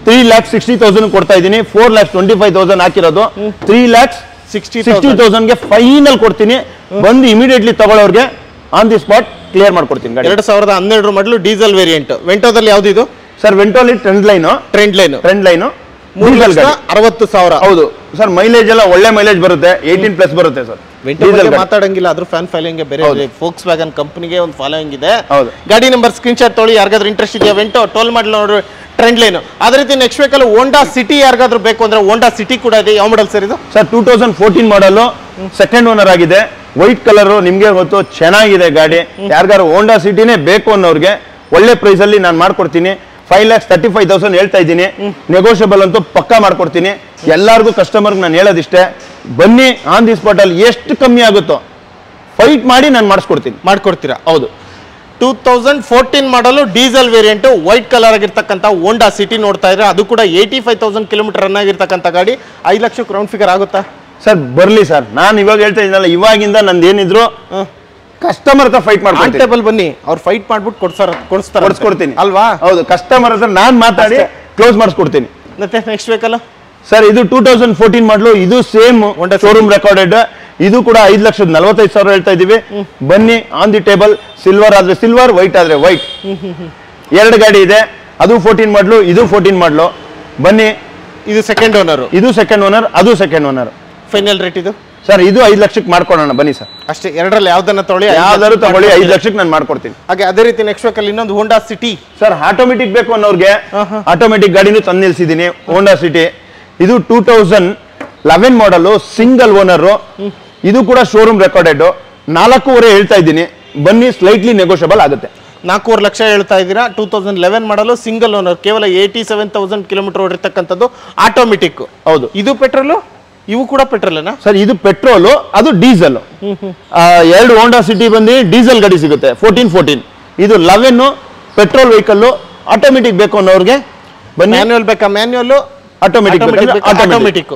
3,60,000 ಕೊಡ್ತಾ ಇದ್ದೀನಿ. 4,25,000 ಹಾಕಿರೋದು 3,60,000ಗೆ ಫೈನಲ್ ಕೊಡ್ತೀನಿ. ಬಂದು ಇಮಿಡಿಯೇಟ್ಲಿ ತಗೊಳ್ಳೋರ್ಗೆ ಆನ್ ದಿ ಸ್ಪಾಟ್ ಕ್ಲಿಯರ್ ಮಾಡ್ಕೊಡ್ತೀನಿ. 2012 ಮಾಡಲು ಡೀಸೆಲ್ ವೇರಿಯಂಟ್. ವೆಂಟೋದಲ್ಲಿ ಯಾವ್ದು ಇದು ಸರ್? ವೆಂಟೋಲಿ trend line 60,000. ಹೌದು ಸರ್. ಮೈಲೇಜ್ ಎಲ್ಲ ಒಳ್ಳೆ ಮೈಲೇಜ್ ಬರುತ್ತೆ, 18 ಪ್ಲಸ್ ಬರುತ್ತೆ ಸರ್. ಮಾತಾಡಂಗಿಲ್ಲ, ಅದ್ರ ಫ್ಯಾನ್ ಫಾಲೋಯಿಂಗ್ ಬೇರೆ. ಫೋಕ್ಸ್ ವ್ಯಾಗನ್ ಕಂಪನಿಗೆ ಒಂದು ಫಾಲೋಯಿಂಗ್ ಇದೆ. ಹೌದು. ಗಾಡಿ ನಂಬರ್ ಸ್ಕ್ರೀನ್ಶಾಟ್ ತೊಗೊಳ್ಳಿ. ಯಾರಿಗಾದ್ರೂ ಇಂಟ್ರೆಸ್ಟ್ ಇದೆಯಾ ವೆಂಟೋ 12 ಮಾಡಲ್ ನೋಡ್ರಿ, ಟ್ರೆಂಡ್ ಲೈನ್. ಅದೇ ರೀತಿ ನೆಕ್ಸ್ಟ್ ವೆಹಿಕಲ್ ಹೋಂಡಾ ಸಿಟಿ ಯಾರಿಗಾದ್ರೂ ಬೇಕು ಅಂದ್ರೆ ಹೋಂಡಾ ಸಿಟಿ ಕೂಡ ಇದೆ. ಯಾವ ಮಾಡಲ್ ಸರ್ ಇದು? ಸರ್ 2014 ಮಾಡಲು ಸೆಕೆಂಡ್ ಓನರ್ ಆಗಿದೆ. ವೈಟ್ ಕಲರ್ ನಿಮ್ಗೆ ಗೊತ್ತು, ಚೆನ್ನಾಗಿದೆ ಗಾಡಿ. ಯಾರಿಗಾರು ಹೋಂಡಾ ಸಿಟಿನೇ ಬೇಕು ಅನ್ನೋರ್ಗೆ ಒಳ್ಳೆ ಪ್ರೈಸ್ ಅಲ್ಲಿ ನಾನು ಮಾಡ್ಕೊಡ್ತೀನಿ. 5,35,000 ಹೇಳ್ತಾ ಇದ್ದೀನಿ. ನೆಗೋಷಿಯಬಲ್ ಅಂತೂ ಪಕ್ಕಾ ಮಾಡ್ಕೊಡ್ತೀನಿ. ಎಲ್ಲರಿಗೂ ಕಸ್ಟಮರ್ಗೆ ನಾನು ಹೇಳೋದಿಷ್ಟೇ, ಬನ್ನಿ ಆನ್ ದಿ ಸ್ಪಾಟ್ ಅಲ್ಲಿ ಎಷ್ಟು ಕಮ್ಮಿ ಆಗುತ್ತೋ ಫೈಟ್ ಮಾಡಿ ನಾನು ಮಾಡ್ಕೊಡ್ತೀರಾ? ಹೌದು. 2014 ಮಾಡಲು ಡೀಸೆಲ್ ವೇರಿಯಂಟ್ ವೈಟ್ ಕಲರ್ ಆಗಿರ್ತಕ್ಕಂಥ ಹೋಂಡಾ ಸಿಟಿ ನೋಡ್ತಾ ಇದ್ರೆ, ಅದು ಕೂಡ 85,000 ಕಿಲೋಮೀಟರ್ ರನ್ ಆಗಿರ್ತಕ್ಕಂಥ ಗಾಡಿ. 5 ಲಕ್ಷ ರೌಂಡ್ ಫಿಗರ್ ಆಗುತ್ತಾ ಸರ್? ಬರ್ಲಿ ಸರ್, ನಾನು ಇವಾಗ ಹೇಳ್ತಾ ಇದ್ದೀನಲ್ಲ, ಇವಾಗಿಂದ ನಂದು ಏನಿದ್ರು ಕಸ್ಟಮರ್ ಹತ್ರ ಫೈಟ್ ಮಾಡ್ಕೊಂಡು ಬನ್ನಿ, ಅವ್ರು ಫೈಟ್ ಮಾಡ್ಬಿಟ್ಟು ಕೊಡ್ಸ್ಕೊಡ್ತೀನಿ ಅಲ್ವಾ? ಹೌದು, ಕಸ್ಟಮರ್ ಹತ್ರ ನಾನು ಮಾತಾಡಿ ಕ್ಲೋಸ್ ಮಾಡಿಸ್ಕೊಡ್ತೀನಿ. ಮತ್ತೆ ನೆಕ್ಸ್ಟ್ ವೆಹಿಕಲ್ ಸರ್ ಇದು 2014 ಮಾಡಲು, ಇದು ಸೇಮ್ ಶೋರೂಮ್ ರೆಕಾರ್ಡೆಡ್. ಇದು ಕೂಡ 5,45,000 ಹೇಳ್ತಾ ಇದೀವಿ. ಬನ್ನಿ ಆನ್ ದಿ ಟೇಬಲ್. ಸಿಲ್ವರ್ ಆದ್ರೆ ಸಿಲ್ವರ್, ವೈಟ್ ಆದ್ರೆ ವೈಟ್. ಎರಡು ಗಾಡಿ ಇದೆ. ಅದು 14 ಮಾಡಲು, ಇದು 14 ಮಾಡಲು. ಬನ್ನಿ. ಇದು ಸೆಕೆಂಡ್ ಓನರ್, ಅದು ಸೆಕೆಂಡ್ ಓನರ್. ಫೈನಲ್ ರೇಟ್ ಇದು ಸರ್ ಇದು 5 ಲಕ್ಷಕ್ಕೆ ಮಾಡ್ಕೊಡೋಣ ಬನ್ನಿ ಸರ್. ಅಷ್ಟೇ, ಎರಡರಲ್ಲಿ ಯಾವ್ದನ್ನ ತಗೊಳ್ಳಿ, ಯಾವ್ದಾದ್ರು ತಗೊಳ್ಳಿ, 5 ಲಕ್ಷಕ್ಕೆ ನಾನು ಮಾಡ್ಕೊಡ್ತೀನಿ. ಹಾಗೆ ಅದೇ ರೀತಿ ನೆಕ್ಸ್ಟ್ ವೆಹಿಕಲ್ ಇನ್ನೊಂದು ಹೋಂಡಾ ಸಿಟಿ. ಸರ್ ಆಟೋಮೆಟಿಕ್ ಬೇಕು ಅನ್ನೋರ್ಗೆ ಆಟೋಮೆಟಿಕ್ ಗಾಡಿನೂ ತಂದು ನಿಲ್ಸಿದ್ದೀನಿ. ಹೋಂಡಾ ಸಿಟಿ ಇದು 2011 ಮಾಡಲು ಸಿಂಗಲ್ ಓನರ್. ಇದು ಕೂಡ ಶೋರೂಮ್ ರೆಕಾರ್ಡೆಡ್. 4.5 ಹೇಳ್ತಾ ಇದ್ದೀನಿ. ಬನ್ನಿ, ಸ್ಲೈಟ್ಲಿ ನೆಗೋಷಿಯಬಲ್ ಆಗುತ್ತೆ. 4.5 ಲಕ್ಷ ಹೇಳ್ತಾ ಇದ್ದೀರಾ. 2011 ಮಾಡಲು ಸಿಂಗಲ್ ಓನರ್, ಕೇವಲ 87,000 ಕಿಲೋಮೀಟರ್ ಓಡಿರ್ತಕ್ಕಂಥದ್ದು. ಆಟೋಮೆಟಿಕ್. ಹೌದು. ಇದು ಪೆಟ್ರೋಲು, ಇವು ಕೂಡ ಪೆಟ್ರೋಲ್ ಸರ್? ಇದು ಪೆಟ್ರೋಲು, ಅದು ಡೀಸೆಲ್. ಎರಡು ಹೋಂಡಾ ಸಿಟಿ ಬಂದು ಡೀಸೆಲ್ ಗಾಡಿ ಸಿಗುತ್ತೆ. 14. ಇದು 11 ಪೆಟ್ರೋಲ್ ವೆಹಿಕಲ್. ಆಟೋಮೆಟಿಕ್ ಬೇಕು ಅನ್ನೋರ್ಗೆ ಬನ್ನಿ. ಮ್ಯಾನ್ಯುಯಲ್ ಬೇಕಾ? Manual, automatic.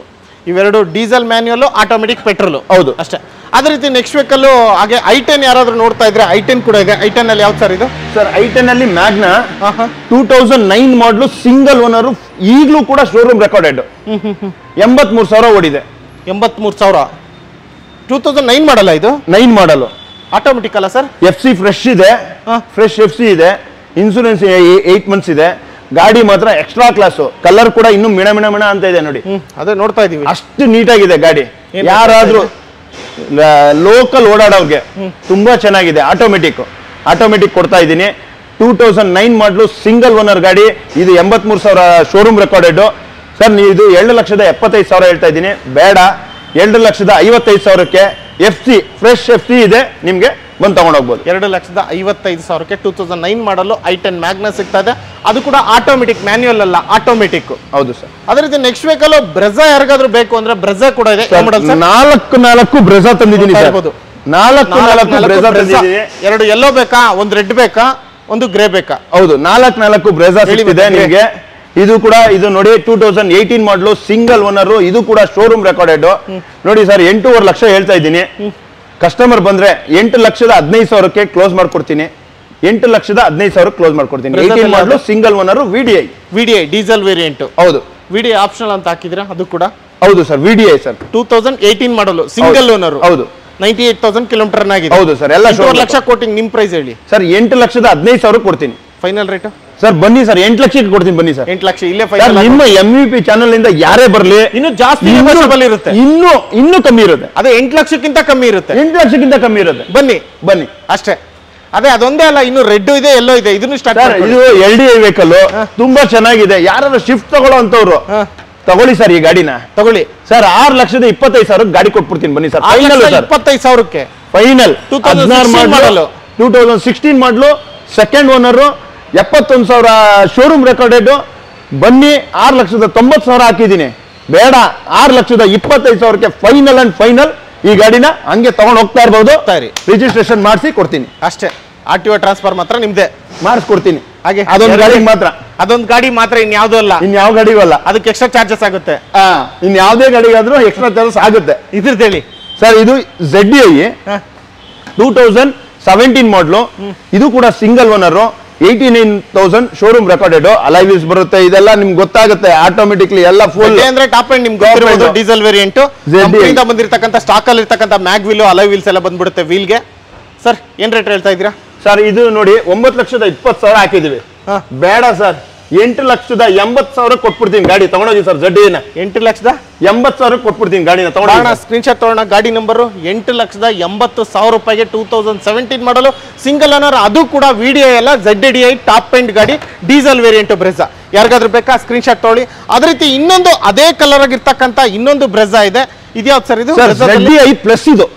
ಇವೆರಡು ಡೀಸೆಲ್, ಮ್ಯಾನ್ಯುಯಲ್, ಆಟೋಮೆಟಿಕ್, ಪೆಟ್ರೋಲ್. ಹೌದು ಅಷ್ಟೇ. ಅದೇ ರೀತಿ ನೆಕ್ಸ್ಟ್ ವೆಹಿಕಲ್ ಹಾಗೆ i10 ಯಾರಾದ್ರೂ ನೋಡ್ತಾ ಇದ್ರೆ i10 ಕೂಡ ಇದೆ. i10 ಅಲ್ಲಿ ಯಾವ್ದು ಸರ್ ಇದು? ಸರ್ i10 ಅಲ್ಲಿ ಮ್ಯಾಗ್ನಾ 2009 ಮಾಡಲು ಸಿಂಗಲ್ ಓನರ್. ಈಗಲೂ ಕೂಡ ಶೋರೂಮ್ ರೆಕಾರ್ಡೆಡ್. 83,000 ಓಡಿದೆ. 83,000. 2009 ಮಾಡಲ್ಲ ಇದು? 9 ಮಾಡಲು. ಆಟೋಮೆಟಿಕ್ ಅಲ್ಲ ಸರ್? FC ಫ್ರೆಶ್ ಇದೆ. ಫ್ರೆಶ್ FC ಇದೆ. ಇನ್ಸೂರೆನ್ಸ್ 8 ಮಂತ್ಸ್ ಇದೆ. ಗಾಡಿ ಮಾತ್ರ ಎಕ್ಸ್ಟ್ರಾ ಕ್ಲಾಸು. ಕಲರ್ ಕೂಡ ಇನ್ನು ಮಿಣ ಅಂತ ಇದೆ ನೋಡಿ. ಅದೇ ನೋಡ್ತಾ ಇದೀವಿ. ಅಷ್ಟು ನೀಟಾಗಿದೆ ಗಾಡಿ. ಯಾರಾದ್ರೂ ಲೋಕಲ್ ಓಡಾಡೋರ್ಗೆ ತುಂಬಾ ಚೆನ್ನಾಗಿದೆ. ಆಟೋಮೆಟಿಕ್ ಕೊಡ್ತಾ ಇದ್ದೀನಿ. 2009 ಮಾಡಲು ಸಿಂಗಲ್ ಓನರ್ ಗಾಡಿ. ಇದು 83,000 ಶೋರೂಮ್ ರೆಕಾರ್ಡೆಡ್. ಸರ್ ಇದು 2,75,000 ಹೇಳ್ತಾ ಇದ್ದೀನಿ. ಬೇಡ, 2,55,000ಕ್ಕೆ FC ಫ್ರೆಶ್ FC ಇದೆ, ನಿಮ್ಗೆ ಬಂದು ತಗೊಂಡೋಗ್ಬೋದು. 2,55,000ಕ್ಕೆ 2009 ಮಾಡಲು i10 ಮ್ಯಾಗ್ನಾ ಸಿಗ್ತಾ ಇದೆ. ಅದು ಕೂಡ ಆಟೋಮೆಟಿಕ್, ಮ್ಯಾನ್ಯುಯಲ್ ಅಲ್ಲ, ಆಟೋಮೆಟಿಕ್. ಹೌದು ಸರ್. ಅದೇ ರೀತಿ ನೆಕ್ಸ್ಟ್ ವೆಹಿಕಲ್ ಬ್ರೆಜಾ ಯಾರಿಗಾದ್ರೂ ಬೇಕು ಅಂದ್ರೆ ಬ್ರೆಜಾ ಕೂಡ ಇದೆ. 4 ಬ್ರೆಜಾ ತಂದಿದ್ದೀನಿ ಸರ್. 4 ಬ್ರೆಜಾ ತಂದಿದ್ದೀನಿ. ಎರಡು ಯೆಲ್ಲೋ ಬೇಕಾ, ಒಂದು ರೆಡ್ ಬೇಕಾ, ಒಂದು ಗ್ರೇ ಬೇಕಾ? ಹೌದು, 4 ಬ್ರೆಜಾ ಸಿಗ್ತಿದೆ ನಿಮಗೆ. ಇದು ಕೂಡ ಇದು ನೋಡಿ 2018 ಮಾಡಲು ಸಿಂಗಲ್ ಓನರ್. ಇದು ಕೂಡ ಶೋರೂಮ್ ರೆಕಾರ್ಡೆಡ್. ನೋಡಿ ಸರ್, 8.5 ಲಕ್ಷ ಹೇಳ್ತಾ ಇದ್ದೀನಿ. ಕಸ್ಟಮರ್ ಬಂದ್ರೆ 8,15,000ಕ್ಕೆ ಕ್ಲೋಸ್ ಮಾಡ್ಕೊಡ್ತೀನಿ. 8,15,000 ಕ್ಲೋಸ್ ಮಾಡ್ಕೊಡ್ತೀನಿ. 18 ಮಾಡಲು single owner. VDI diesel variant. ಹೌದು. VDI ಆಪ್ಷನಲ್ ಅಂತ ಹಾಕಿದ್ರೆ ಅದು ಕೂಡ ಹೌದು ಸರ್. VDI ಸರ್ 2018 ಮಾಡಲು ಸಿಂಗಲ್ ಓನರ್. ಹೌದು. 98,000 ಕಿಲೋಮೀಟರ್ ಆಗಿದೆ. ಹೌದು ಸರ್. ಎಲ್ಲ 8 ಲಕ್ಷ ಕೋಟಿಂಗ್. ನಿಮ್ ಪ್ರೈಸ್ ಹೇಳಿ ಸರ್. 8,15,000 ಕೊಡ್ತೀನಿ. ಫೈನಲ್ ರೇಟ್ ಸರ್ ಬನ್ನಿ ಸರ್, 8 ಲಕ್ಷಕ್ಕೆ ಕೊಡ್ತೀನಿ. ಬನ್ನಿ ಸರ್. 8 ಲಕ್ಷ ಇಲ್ಲೇ ಫೈನಲ್. ನಿಮ್ಮ MVP ಚಾನಲ್ ಇಂದ ಯಾರೇ ಬರ್ಲಿ, ಇನ್ನು ಜಾಸ್ತಿ ನೆಗೋಷಿಯಬಲ್ ಇರುತ್ತೆ. ಇನ್ನೂ ಕಮ್ಮಿ ಇರುತ್ತೆ. ಅದೇ 8 ಲಕ್ಷಕ್ಕಿಂತ ಕಮ್ಮಿ ಇರುತ್ತೆ. 8 ಲಕ್ಷಕ್ಕಿಂತ ಕಮ್ಮಿ ಇರುತ್ತೆ. ಬನ್ನಿ ಅಷ್ಟೇ. ಅದೇ ಅದೊಂದೇ ಅಲ್ಲ, ಇನ್ನು ರೆಡ್ ಇದೆ, ಎಲ್ಲೋ ಇದೆ. ಇದನ್ನು ಸ್ಟಾರ್ಟ್. ಇದು LDI ವೆಹಿಕಲ್ ತುಂಬಾ ಚೆನ್ನಾಗಿದೆ. ಯಾರು ಶಿಫ್ಟ್ ತಗೊಳ್ಳೋ ಅಂತವ್ರು ತಗೊಳ್ಳಿ ಸರ್, ಈ ಗಾಡಿನ ತಗೊಳ್ಳಿ ಸರ್. 6,25,000 ಗಾಡಿ ಕೊಟ್ಬಿಡ್ತೀನಿ. ಬನ್ನಿ ಸರ್. Final 25,000ಕ್ಕೆ final. 2016 ಮಾಡಲು ಸೆಕೆಂಡ್ ಓನರ್. 71,000 showroom recorded. ಬನ್ನಿ 6,90,000 ಹಾಕಿದ್ದೀನಿ, ಬೇಡ 6,25,000ಕ್ಕೆ ಫೈನಲ್ ಅಂಡ್ ಫೈನಲ್ ಈ ಗಾಡಿನ ಹಂಗೆ ತಗೊಂಡು ಹೋಗ್ತಾ ಇರ್ಬೋದು. ರಿಜಿಸ್ಟ್ರೇಷನ್ ಮಾಡಿಸಿ ಕೊಡ್ತೀನಿ ಅಷ್ಟೇ. RTO ಟ್ರಾನ್ಸ್ಫರ್ ಮಾತ್ರ ನಿಮ್ದೆ ಮಾಡಿಸ್ಕೊಡ್ತೀನಿ. ಹಾಗೆ ಅದೊಂದು ಗಾಡಿ ಮಾತ್ರ, ಅದೊಂದು ಗಾಡಿ ಮಾತ್ರ, ಇನ್ಯಾವುದೂ ಅಲ್ಲ, ಇನ್ಯಾವ ಗಾಡಿಗೂ ಅಲ್ಲ. ಅದಕ್ಕೆ ಎಕ್ಸ್ಟ್ರಾ ಚಾರ್ಜಸ್ ಆಗುತ್ತೆ. ಇನ್ಯಾವುದೇ ಗಾಡಿಗಾದ್ರೂ ಎಕ್ಸ್ಟ್ರಾ ಚಾರ್ಜಸ್ ಆಗುತ್ತೆ. ಇದ್ರದ್ದು ಹೇಳಿ ಸರ್, ಇದು ZDI 2017 ಮಾಡಲು. ಇದು ಕೂಡ single owner, 89,000 showroom recorded. ಅಲೈ wheels ಬರುತ್ತೆ, ಇದೆಲ್ಲ ನಿಮ್ಗೆ ಗೊತ್ತಾಗುತ್ತೆ ಆಟೋಮೆಟಿಕ್ಲಿ ಎಲ್ಲ ಫುಲ್. ಅಂದ್ರೆ ಟಾಪ್ ಎಂಡ್ ನಿಮ್ಗೆ ಗೊತ್ತಿರಬಹುದು, ಡೀಸೆಲ್ ವೇರಿಯಂಟ್ ಕಂಪನಿಯಿಂದ ಬಂದಿರತಕ್ಕಂತ ಸ್ಟಾಕ್ ಅಲ್ಲಿ ಇರತಕ್ಕಂತ ಮ್ಯಾಗ್ ವೀಲ್, ಅಲೈ ವೀಲ್ಸ್ ಎಲ್ಲ ಬಂದ್ಬಿಡುತ್ತೆ ವೀಲ್ಗೆ. ಸರ್ ಏನ್ ರೇಟ್ ಹೇಳ್ತಾ ಇದ್ದೀರಾ? ಸರ್ ಇದು ನೋಡಿ 9,20,000 ಹಾಕಿದೀವಿ. ಬೇಡ ಸರ್, 8,80,000 ಕೊಟ್ಬಿಡ್ತೀನಿ ಗಾಡಿ ತಗೊಂಡೋಗಿ ಸರ್. ZDI 8,80,000 ಕೊಟ್ಬಿಡ್ತೀನಿ ಗಾಡಿನ ತಗೊಂಡೋಣ. ಸ್ಕ್ರೀನ್ ಶಾಟ್ ತಗೋಣ. ಗಾಡಿ ನಂಬರು 8,80,000 ರೂಪಾಯಿಗೆ 2017 ಮಾಡಲು ಸಿಂಗಲ್ ಓನರ್, ಅದು ಕೂಡ ವಿಡಿಯೋ ಎಲ್ಲ ZDI ಟಾಪ್ ಎಂಡ್ ಗಾಡಿ, ಡೀಸೆಲ್ ವೇರಿಯಂಟ್ ಬ್ರೆಜಾ. ಯಾರಿಗಾದ್ರೂ ಬೇಕಾ ಸ್ಕ್ರೀನ್ ಶಾಟ್ ತಗೊಳ್ಳಿ. ಅದೇ ರೀತಿ ಇನ್ನೊಂದು ಅದೇ ಕಲರ್ ಆಗಿರ್ತಕ್ಕಂಥ ಇನ್ನೊಂದು ಬ್ರೆಜಾ ಇದೆ. ಇದ್ಯಾವ್ದು ಸರ್ ಇದು? ZDI plus. ಇದು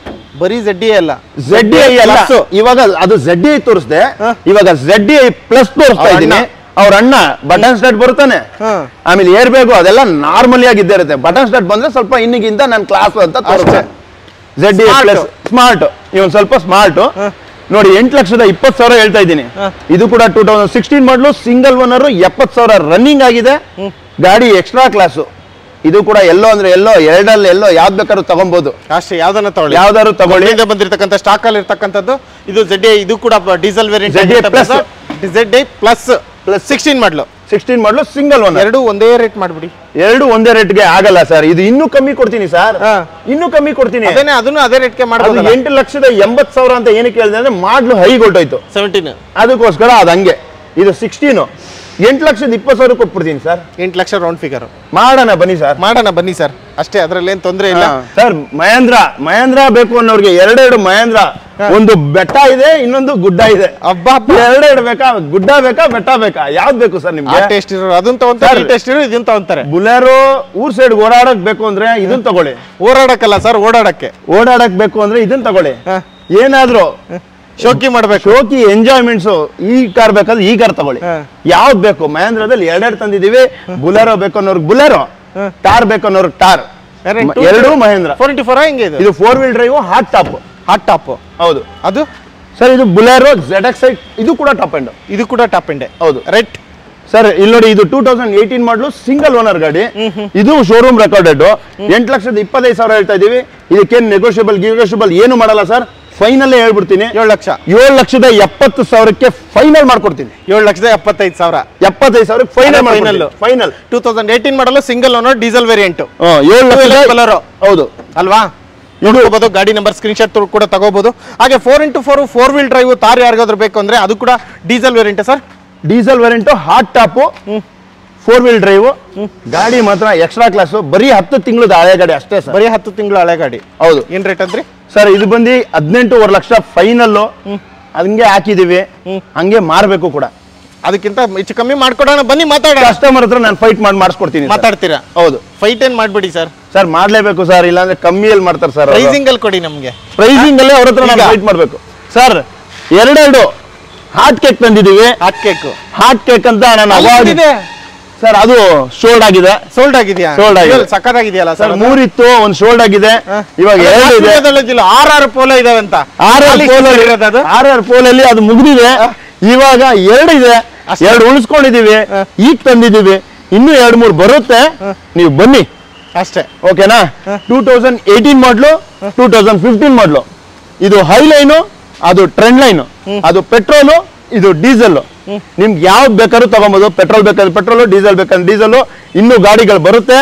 ಬರೀ ZDI ಅಲ್ಲ, ZDI ಅಲ್ಲ, ಇವಾಗ ಅದು ZDI ತೋರಿಸ್ದೆ, ಇವಾಗ ZDI ಪ್ಲಸ್ ತೋರಿಸ್ತಾ ಇದ್ದೀನಿ. ಅವ್ರ ಅಣ್ಣ ಬಟನ್ ಸ್ಟಾರ್ಟ್ ಬರುತ್ತಾನೆ, ಆಮೇಲೆ ಏರ್ ಬೇಕು, ಅದೆಲ್ಲ ನಾರ್ಮಲಿ ಆಗಿದ್ದೇ ಇರುತ್ತೆ. ಬಟನ್ ಸ್ಟಾರ್ಟ್ ಬಂದ್ರೆ ಸ್ವಲ್ಪ ಇನ್ನಿಗಿಂತ ನನ್ನ ಕ್ಲಾಸ್ ಅಂತ ತೋರಿಸ್ತೆ. ZDI ಪ್ಲಸ್ ಸ್ಮಾರ್ಟ್, ಇವನ್ ಸ್ವಲ್ಪ ಸ್ಮಾರ್ಟ್ ನೋಡಿ. 8,20,000 ಹೇಳ್ತಾ ಇದ್ದೀನಿ. ಇದು ಕೂಡ 2016 ಮಾಡಲು, ಸಿಂಗಲ್ ಓನರ್, 70,000 ರನ್ನಿಂಗ್ ಆಗಿದೆ ಗಾಡಿ, ಎಕ್ಸ್ಟ್ರಾ ಕ್ಲಾಸು. ಇದು ಕೂಡ ಎಲ್ಲೋ ಅಂದ್ರೆ ಎಲ್ಲೋ, ಎರಡಲ್ಲಿ ಎಲ್ಲೋ ಯಾವ್ದು ಬೇಕಾದ್ರೂ ತಗೊಬಹುದು ಅಷ್ಟೇ. ಯಾವ್ದನ್ನ ತಗೊಳ್ಳಿ, ಯಾವ್ದಾದ್ರು ತಗೊಳ್ಳಿ. ಬಂದಿರತಕ್ಕಂಥ ಸ್ಟಾಕ್ ಅಲ್ಲಿ ಇರ್ತಕ್ಕಂಥದ್ದು ಇದು ZDI. ಇದು ಕೂಡ ಡೀಸೆಲ್ ವೇರಿಯಂಟ್, ZDI ಪ್ಲಸ್ 16 ಮಾಡಲು ಸಿಂಗಲ್ ಓನರ್. ಎರಡು ಒಂದೇ ರೇಟ್ ಮಾಡ್ಬಿಡಿ. ಎರಡು ಒಂದೇ ರೇಟ್ಗೆ ಆಗಲ್ಲ ಸರ್, ಇದು ಇನ್ನೂ ಕಮ್ಮಿ ಕೊಡ್ತೀನಿ ಸರ್, ಇನ್ನೂ ಕಮ್ಮಿ ಕೊಡ್ತೀನಿ. ಅದನ್ನು ಅದೇ ರೇಟ್ಗೆ ಮಾಡೋದು. 8,80,000 ಅಂತ ಏನಕ್ಕೆ ಹೇಳಿದೆ ಅಂದ್ರೆ ಮಾಡ್ಲು ಹೈ ಹೊರಟೋಯ್ತು 17, ಅದಕ್ಕೋಸ್ಕರ ಅದು ಹಂಗೆ. ಇದು 16, 8,20,000 ಕೊಟ್ಬಿಡ್ತೀನಿ ಸರ್. 8 ಲಕ್ಷ ರೌಂಡ್ ಫಿಗರ್ ಮಾಡೋಣ ಬನ್ನಿ ಸರ್. ಅಷ್ಟೇ, ಅದ್ರಲ್ಲಿ ಏನ್ ತೊಂದರೆ ಇಲ್ಲ ಸರ್. ಮಹೇಂದ್ರ ಬೇಕು ಅನ್ನೋರ್ಗೆ ಎರಡೆರಡು ಮಹೇಂದ್ರ, ಒಂದು ಬೆಟ್ಟ ಇದೆ, ಇನ್ನೊಂದು ಗುಡ್ಡ ಇದೆ. ಎರಡೆರಡು ಬೇಕಾ? ಗುಡ್ಡ ಬೇಕಾ, ಬೆಟ್ಟ ಬೇಕಾ? ಯಾವ್ದು ಬೇಕು ಸರ್ ನಿಮ್ಗೆ? ಟೇಸ್ಟ್ ಇರೋ ಅದನ್ನ ತಗೊಂತಾರೆ, ಟೇಸ್ಟ್ ಇರೋ ಇದನ್ನ ತಗೊಂತಾರೆ. ಬುಲೆರೋ ಊರ್ ಸೈಡ್ ಓಡಾಡಕ್ ಬೇಕು ಅಂದ್ರೆ ಇದನ್ನ ತಗೊಳ್ಳಿ. ಓಡಾಡಕ್ಕಲ್ಲ ಸರ್, ಓಡಾಡಕ್ ಬೇಕು ಅಂದ್ರೆ ಇದನ್ನ ತಗೊಳ್ಳಿ. ಏನಾದ್ರು ಶೋಕಿ ಮಾಡ್ಬೇಕು, ಶೋಕಿ ಎಂಜಾಯ್ಮೆಂಟ್ಸ್. ಈ ಕಾರ್ ಬೇಕಾದ್ರೆ ಈ ಕಾರ್ ತಗೊಳ್ಳಿ. ಯಾವ್ದು ಬೇಕು? ಮಹೇಂದ್ರದಲ್ಲಿ ಎರಡೆರಡು ತಂದಿದೀವಿ. ಬುಲೆರೋ ಬೇಕು ಅನ್ನೋರ್ಗೆ ಬುಲೆರೋ, ಟಾರ್ ಬೇಕು ಅನ್ನೋರ್ಗೆ ಟಾರ್. ಎರಡು ಮಹೇಂದ್ರ 424 ಹೆಂಗೆ ಇದು? 4 ವೀಲ್ ಡ್ರೈವ್ ಹಾಟ್ ಟಾಪ್. ಹೌದು. ಅದು ಸರ್ ಇದು ಬುಲೆರೋ ZXi, ಇದು ಕೂಡ ಟಾಪ್ ಎಂಡ್. ಇದು ಕೂಡ ಟಾಪ್ ಎಂಡ್. ಹೌದು. ರೈಟ್ ಸರ್ ಇಲ್ಲಿ ನೋಡಿ, ಇದು 2018 ಮಾಡಲು, ಸಿಂಗಲ್ ಓನರ್ ಗಾಡಿ. ಇದು ಶೋರೂಮ್ ರೆಕಾರ್ಡೆಡ್. 8,25,000 ಹೇಳ್ತಾ ಇದೀವಿ. ಇದಕ್ಕೇನು ನೆಗೋಷಿಯಬಲ್ ಏನು ಮಾಡಲ್ಲ ಸರ್. ಫೈನಲ್ ಹೇಳ್ಬಿಡ್ತೀನಿ, 7,70,000ಕ್ಕೆ ಫೈನಲ್ ಮಾಡ್ಕೊಡ್ತೀನಿ. 7,75,000 ಫೈನಲ್. 2018 ಮಾಡಲು, ಸಿಂಗಲ್ ಓನರ್, ಡೀಸೆಲ್ ವೇರಿಯಂಟ್, 7,00,000. ಹೌದು ಅಲ್ವಾ? ನೋಡ್ಕೋಬಹುದು. ಗಾಡಿ ನಂಬರ್ ಸ್ಕ್ರೀನ್ ಶಾಟ್ ಕೂಡ ತಗೋಬಹುದು. ಹಾಗೆ 4x4 4 ವೀಲ್ ಡ್ರೈವ್ ತಾರ್ ಯಾರಿಗಾದ್ರೂ ಬೇಕು ಅಂದ್ರೆ ಅದು ಕೂಡ diesel variant sir. Diesel variant, hard top, 4 wheel drive ಗಾಡಿ ಮಾತ್ರ ಎಕ್ಸ್ಟ್ರಾ ಕ್ಲಾಸ್. ಬರೀ 10 ತಿಂಗಳದ ಹಳೆ ಗಾಡಿ ಅಷ್ಟೇ ಸರ್. ಬರೀ 10 ತಿಂಗಳ ಹಳೆ ಗಾಡಿ. ಹೌದು. ಏನ್ ರೇಟ್ ಅಂದ್ರಿ ಸರ್? ಇದು ಬಂದು 18.5 ಲಕ್ಷ ಫೈನಲ್. ಹಂಗೆ ಹಾಕಿದೀವಿ, ಹಂಗೆ ಮಾರ್ಬೇಕು ಕೂಡ. ಅದಕ್ಕಿಂತ ಹೆಚ್ಚು ಕಮ್ಮಿ ಮಾಡ್ಕೊಡೋಣ, ಬನ್ನಿ ಮಾತಾಡೋಣ. ಕಸ್ಟಮರ್ ಹತ್ರ ನಾನು ಫೈಟ್ ಮಾಡಿಸ್ಕೊಡ್ತೀನಿ. ಮಾತಾಡ್ತೀರಾ? ಹೌದು. ಫೈಟ್ ಏನ್ ಮಾಡ್ಬಿಡಿ ಸರ್. ಸರ್ ಮಾಡ್ಲೇಬೇಕು ಸರ್, ಇಲ್ಲಾಂದ್ರೆ ಕಮ್ಮಿಯಲ್ಲಿ ಮಾಡ್ತಾರೆ ಸರ್. ಪ್ರೈಸಿಂಗ್ ಅಲ್ಲಿ ಕೊಡಿ ನಮ್ಗೆ. ಪ್ರೈಸಿಂಗ್ ಅಲ್ಲೇ ಅವ್ರ ಹತ್ರ ಫೈಟ್ ಮಾಡ್ಬೇಕು ಸರ್. ಎರಡೆರಡು ಹಾಟ್ ಕೇಕ್ ತಂದಿದೀವಿ. ಹಾಟ್ ಕೇಕ್ ಅಂತ ನಾನು ಅವಾರ್ಡ್ ಇದೆ ಸರ್. ಅದು ಸೋಲ್ಡ್ ಆಗಿದೆ. Sold ಸಕ್ಕತ್ತಾಗಿದೆಯಲ್ಲ sir. 3 ಇತ್ತು, ಒಂದು ಸೋಲ್ಡ್ ಆಗಿದೆ. ಇವಾಗ 2 ಇದೆ. 6 ಪೋಲ ಇದಾವೆ ಅಂತ. 6 ಪೋಲಲ್ಲಿ ಅದು ಮುಗಿದಿದೆ. ಇವಾಗ 2 ಇದೆ, 2 ಉಳಿಸ್ಕೊಂಡಿದೀವಿ. ಈಗ ತಂದಿದೀವಿ, ಇನ್ನೂ 2-3 ಬರುತ್ತೆ. ನೀವು ಬನ್ನಿ ಅಷ್ಟೇ, ಓಕೆನಾ? 2018 ಮಾಡಲು, 2015 ಮಾಡಲು. ಇದು ಹೈ ಲೈನು, ಅದು ಟ್ರೆಂಡ್ ಲೈನು, ಅದು ಪೆಟ್ರೋಲು, ಇದು ಡೀಸೆಲ್. ನಿಮ್ಗೆ ಯಾವ್ದು ಬೇಕಾದ್ರೂ ತಗೊಬೋದು. ಪೆಟ್ರೋಲ್ ಬೇಕಾದ್ರೆ ಪೆಟ್ರೋಲು, ಡೀಸೆಲ್ ಬೇಕಾದ್ರೆ ಡೀಸೆಲ್. ಇನ್ನೂ ಗಾಡಿಗಳು ಬರುತ್ತೆ.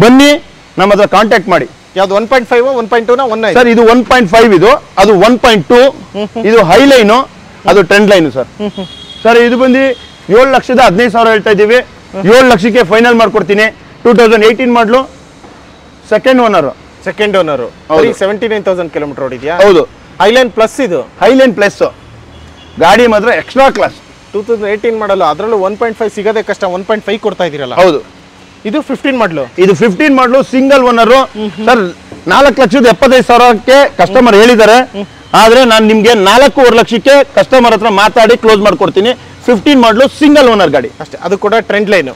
ಬನ್ನಿ, ನಮ್ಮ ಹತ್ರ ಕಾಂಟ್ಯಾಕ್ಟ್ ಮಾಡಿ. ಯಾವ್ದು 1.5 1.2 ಸರ್? ಇದು 1.5, ಇದು ಅದು 1.2. ಇದು ಹೈ ಲೈನು, ಅದು ಟ್ರೆಂಡ್ ಲೈನು ಸರ್. ಸರ್ ಇದು ಬಂದು 7,15,000 ಹೇಳ್ತಾ ಇದ್ದೀವಿ. 7 ಲಕ್ಷಕ್ಕೆ ಫೈನಲ್ ಮಾಡ್ಕೊಡ್ತೀನಿ. 2018 ಮಾಡಲು, ಸೆಕೆಂಡ್ ಓನರ್. 79,000 ಕಿಲೋಮೀಟರ್ ಓಡಿದ್ಯಾ? ಹೌದು. Highline plus. ಇದು ಹೈಲೈನ್ ಪ್ಲಸ್ ಗಾಡಿ ಮಾತ್ರ ಎಕ್ಸ್ಟ್ರಾ ಕ್ಲಾಸ್. 2018 ಮಾಡಲು, ಅದರಲ್ಲೂ 1.5 ಸಿಗದೆ ಕಷ್ಟ. 1.5 ಕೊಡ್ತಾ ಇದೀರಲ್ಲ? ಹೌದು. ಇದು 15 ಮಾಡಲು. ಇದು 15 ಮಾಡಲು, ಸಿಂಗಲ್ ಓನರ್ ಸರ್. 4,75,000ಕ್ಕೆ ಕಸ್ಟಮರ್ ಹೇಳಿದ್ದಾರೆ. ಆದ್ರೆ ನಾನು ನಿಮ್ಗೆ 4.5 ಲಕ್ಷಕ್ಕೆ ಕಸ್ಟಮರ್ ಹತ್ರ ಮಾತಾಡಿ ಕ್ಲೋಸ್ ಮಾಡ್ಕೊಡ್ತೀನಿ. 15 ಮಾಡಲು ಸಿಂಗಲ್ ಓನರ್ ಗಾಡಿ ಅಷ್ಟೇ, ಅದು ಕೂಡ ಟ್ರೆಂಡ್ ಲೈನ್.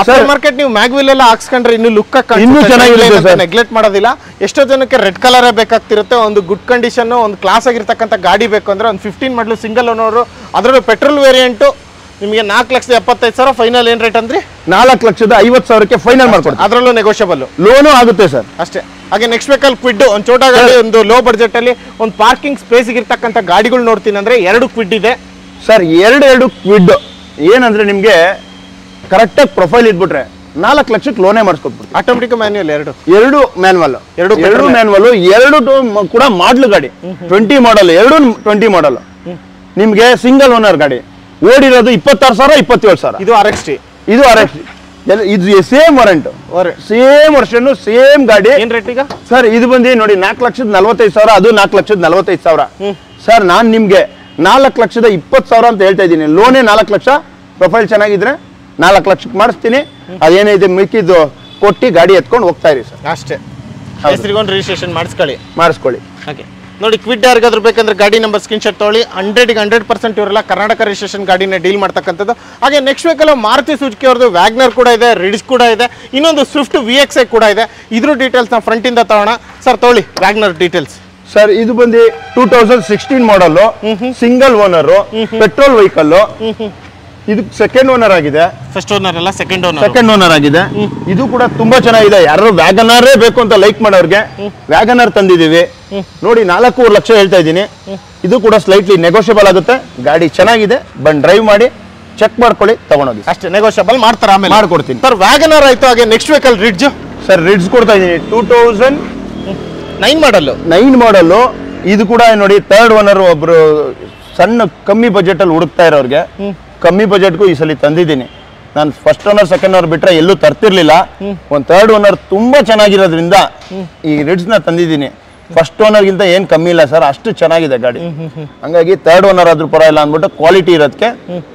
ಆಫ್ಟರ್ ಮಾರ್ಕೆಟ್ ನೀವು ಮ್ಯಾಗ್ವಿಲ್ ಎಲ್ಲ ಹಾಕ್ಸ್ಕೊಂಡ್ರೆ ಇನ್ನು ಲುಕ್ ಇನ್ನೂ ಚೆನ್ನಾಗಿರುತ್ತೆ ಸರ್. ನೆಗ್ಲೆಕ್ಟ್ ಮಾಡೋದಿಲ್ಲ. ಎಷ್ಟೋ ಜನಕ್ಕೆ ರೆಡ್ ಕಲರ್ ಬೇಕಾಗ್ತಿರುತ್ತೆ. ಒಂದು ಗುಡ್ ಕಂಡೀಷನ್, ಒಂದು ಕ್ಲಾಸ್ ಆಗಿರ್ತಕ್ಕಂಥ ಗಾಡಿ ಬೇಕು ಅಂದ್ರೆ ಒಂದು 15 ಮಾಡಲು ಸಿಂಗಲ್ ಓನರ್, ಅದರಲ್ಲೂ ಪೆಟ್ರೋಲ್ ವೇರಿಯಂಟು ನಿಮಗೆ 4,75,000 ಫೈನಲ್. ಏನ್ ರೇಟ್ ಅಂದ್ರೆ 4,50,000ಕ್ಕೆ ಫೈನಲ್ ಮಾಡ್ಕೊಡ್ತೀವಿ. ಅದರಲ್ಲೂ ನೆಗೋಷಿಯಬಲ್, ಲೋನು ಆಗುತ್ತೆ ಸರ್. ಅಷ್ಟೇ. ಹಾಗೆ ನೆಕ್ಸ್ಟ್ ವೆಹಿಕಲ್ ಕ್ವಿಡ್, ಒಂದು ಛೋಟಾ ಗಾಡಿ, ಒಂದು ಲೋ ಬಡ್ಜೆಟ್ ಅಲ್ಲಿ ಒಂದು ಪಾರ್ಕಿಂಗ್ ಸ್ಪೇಸ್ ಇರ್ತಕ್ಕಂಥ ಗಾಡಿಗಳು ನೋಡ್ತೀನಿ ಅಂದ್ರೆ 2 ಕ್ವಿಡ್ ಇದೆ ಸರ್. ಎರಡು ಕ್ವಿಡ್ ಏನಂದ್ರೆ ನಿಮ್ಗೆ ಕರೆಕ್ಟಾಗಿ ಪ್ರೊಫೈಲ್ ಇದ್ಬಿಟ್ರೆ 4 ಲಕ್ಷಕ್ಕೆ ಲೋನೇ ಮಾಡಿಸ್ಕೊಟ್ಬಿಡ್ತೀವಿ. ಆಟೋಮೆಟಿಕ್ ಮ್ಯಾನ್ಯುಯಲ್, ಎರಡು ಮ್ಯಾನ್ವಲ್, ಎರಡು ಮ್ಯಾನ್ವಲ್, ಎರಡು ಕೂಡ ಮಾಡ್ಲು ಗಾಡಿ. 20 ಮಾಡಲ್, ಎರಡು 20 ಮಾಡಲ್. ನಿಮ್ಗೆ ಸಿಂಗಲ್ ಓನರ್ ಗಾಡಿ. ಓಡಿರೋದು 26,000, 27,000. ಇದು RXT, ಇದು RXT. ಇದು ಸೇಮ್ ವಾರಂಟ್, ಸೇಮ್ ವರ್ಷನು ಸೇಮ್ ಗಾಡಿ. ಏನ್ ರೇಟ್ ಈಗ ಸರ್? ಇದು ಬಂದು ನೋಡಿ 4,45,000, ಅದು 4,45,000 ಸರ್. ನಾನು ನಿಮ್ಗೆ 4,20,000 ಅಂತ ಹೇಳ್ತಾ ಇದ್ದೀನಿ. ಲೋನೇ 4 ಲಕ್ಷ, ಪ್ರೊಫೈಲ್ ಚೆನ್ನಾಗಿದ್ರೆ 4 ಲಕ್ಷಕ್ಕೆ ಮಾಡಿಸ್ತೀನಿ. ಅದೇನಿದೆ ಮಿಕ್ಕಿದ್ದು ಕೊಟ್ಟು ಗಾಡಿ ಎತ್ಕೊಂಡು ಹೋಗ್ತಾ ಇರಿ ಸರ್. ಅಷ್ಟೇ. ಹೆಸರಿಗೊಂದು ರಿಜಿಸ್ಟ್ರೇಷನ್ ಮಾಡಿಸ್ಕೊಳ್ಳಿ. ಹಾಗೆ ನೋಡಿ, ಕ್ವಿಡ್ ಯಾರಿಗಾದ್ರೂ ಬೇಕಂದ್ರೆ ಗಾಡಿ ನಂಬರ್ ಸ್ಕ್ರೀನ್ಶಾಟ್ ತೊಗೊಳ್ಳಿ. 100% ಇವರೆಲ್ಲ ಕರ್ನಾಟಕ ರಿಜಿಸ್ಟ್ರೇಷನ್ ಗಾಡಿನ ಡೀಲ್ ಮಾಡ್ತಕ್ಕಂಥದ್ದು. ಹಾಗೆ ನೆಕ್ಸ್ಟ್ ವೆಹಿಕಲ್ ಮಾರುತಿ ಸುಜುಕಿ ಅವ್ರದ್ದು ವ್ಯಾಗ್ನರ್ ಕೂಡ ಇದೆ, ರಿಡ್ಸ್ ಕೂಡ ಇದೆ, ಇನ್ನೊಂದು ಸ್ವಿಫ್ಟ್ VXI ಕೂಡ ಇದೆ. ಇದ್ರ ಡೀಟೇಲ್ಸ್ ನಾವು ಫ್ರಂಟ್ ಇಂದ ತಗೋಣ ಸರ್. ತೊಗೊಳ್ಳಿ ವ್ಯಾಗ್ನರ್ ಡೀಟೇಲ್ಸ್ ಸರ್. ಇದು ಬಂದು 2016 ಮಾಡಲ್, ಸಿಂಗಲ್ ಓನರ್, ಪೆಟ್ರೋಲ್ ವೆಹಿಕಲ್. ಇದು ಸೆಕೆಂಡ್ ಓನರ್ ಆಗಿದೆ. ಫಸ್ಟ್ ಓನರ್ ಅಲ್ಲ, ಸೆಕೆಂಡ್ ಓನರ್ ಆಗಿದೆ. ಇದು ಕೂಡ ತುಂಬಾ ಚೆನ್ನಾಗಿದೆ. ಯಾರು ವ್ಯಾಗನರೇ ಬೇಕು ಅಂತ ಲೈಕ್ ಮಾಡೋರ್ಗೆ ವ್ಯಾಗನರ್ ತಂದಿದ್ದೀವಿ. ನೋಡಿ 4.5 ಲಕ್ಷ ಹೇಳ್ತಾ ಇದ್ದೀನಿ. ಇದು ಕೂಡ ಸ್ಲೈಟ್ಲಿ ನೆಗೋಷಿಯಬಲ್ ಆಗುತ್ತೆ. ಗಾಡಿ ಚೆನ್ನಾಗಿದೆ, ಬಂದು ಡ್ರೈವ್ ಮಾಡಿ ಚೆಕ್ ಮಾಡ್ಕೊಳ್ಳಿ, ತಗೊಂಡೋಗಿ. ಅಷ್ಟೇ, ನೆಗೋಷಿಯಬಲ್ ಮಾಡ್ತಾರೆ, ಆಮೇಲೆ ಮಾಡ್ಕೊಡ್ತೀನಿ ಸರ್. ವ್ಯಾಗನರ್ ಆಯ್ತು. ಹಾಗೆ next vehicle ridge sir. Ridge ಕೊಡ್ತಾ ಇದ್ದೀನಿ 2009 ಮಾಡಲ್. ಇದು ಕೂಡ ನೋಡಿ ಥರ್ಡ್ ಓನರ್. ಒಬ್ರು ಸಣ್ಣ ಕಮ್ಮಿ ಬಜೆಟ್ ಅಲ್ಲಿ ಹುಡುಕ್ತಾ ಇರೋರ್ಗೆ ಕಮ್ಮಿ ಬಜೆಟ್ಗೂ ಈ ಸಲ ತಂದಿದ್ದೀನಿ. ನಾನು ಫಸ್ಟ್ ಓನರ್ ಸೆಕೆಂಡ್ ಓನರ್ ಬಿಟ್ರೆ ಎಲ್ಲೂ ತರ್ತಿರ್ಲಿಲ್ಲ. ಒಂದು ಥರ್ಡ್ ಓನರ್ ತುಂಬಾ ಚೆನ್ನಾಗಿರೋದ್ರಿಂದ ಈ ರಿಡ್ಸ್ ನ ತಂದಿದ್ದೀನಿ. ಫಸ್ಟ್ ಓನರ್ಗಿಂತ ಏನ್ ಕಮ್ಮಿ ಇಲ್ಲ ಸರ್, ಅಷ್ಟು ಚೆನ್ನಾಗಿದೆ ಗಾಡಿ. ಹಂಗಾಗಿ ಥರ್ಡ್ ಓನರ್ ಆದ್ರೂ ಪರವಾಗಿಲ್ಲ ಅಂದ್ಬಿಟ್ಟು ಕ್ವಾಲಿಟಿ ಇರೋದಕ್ಕೆ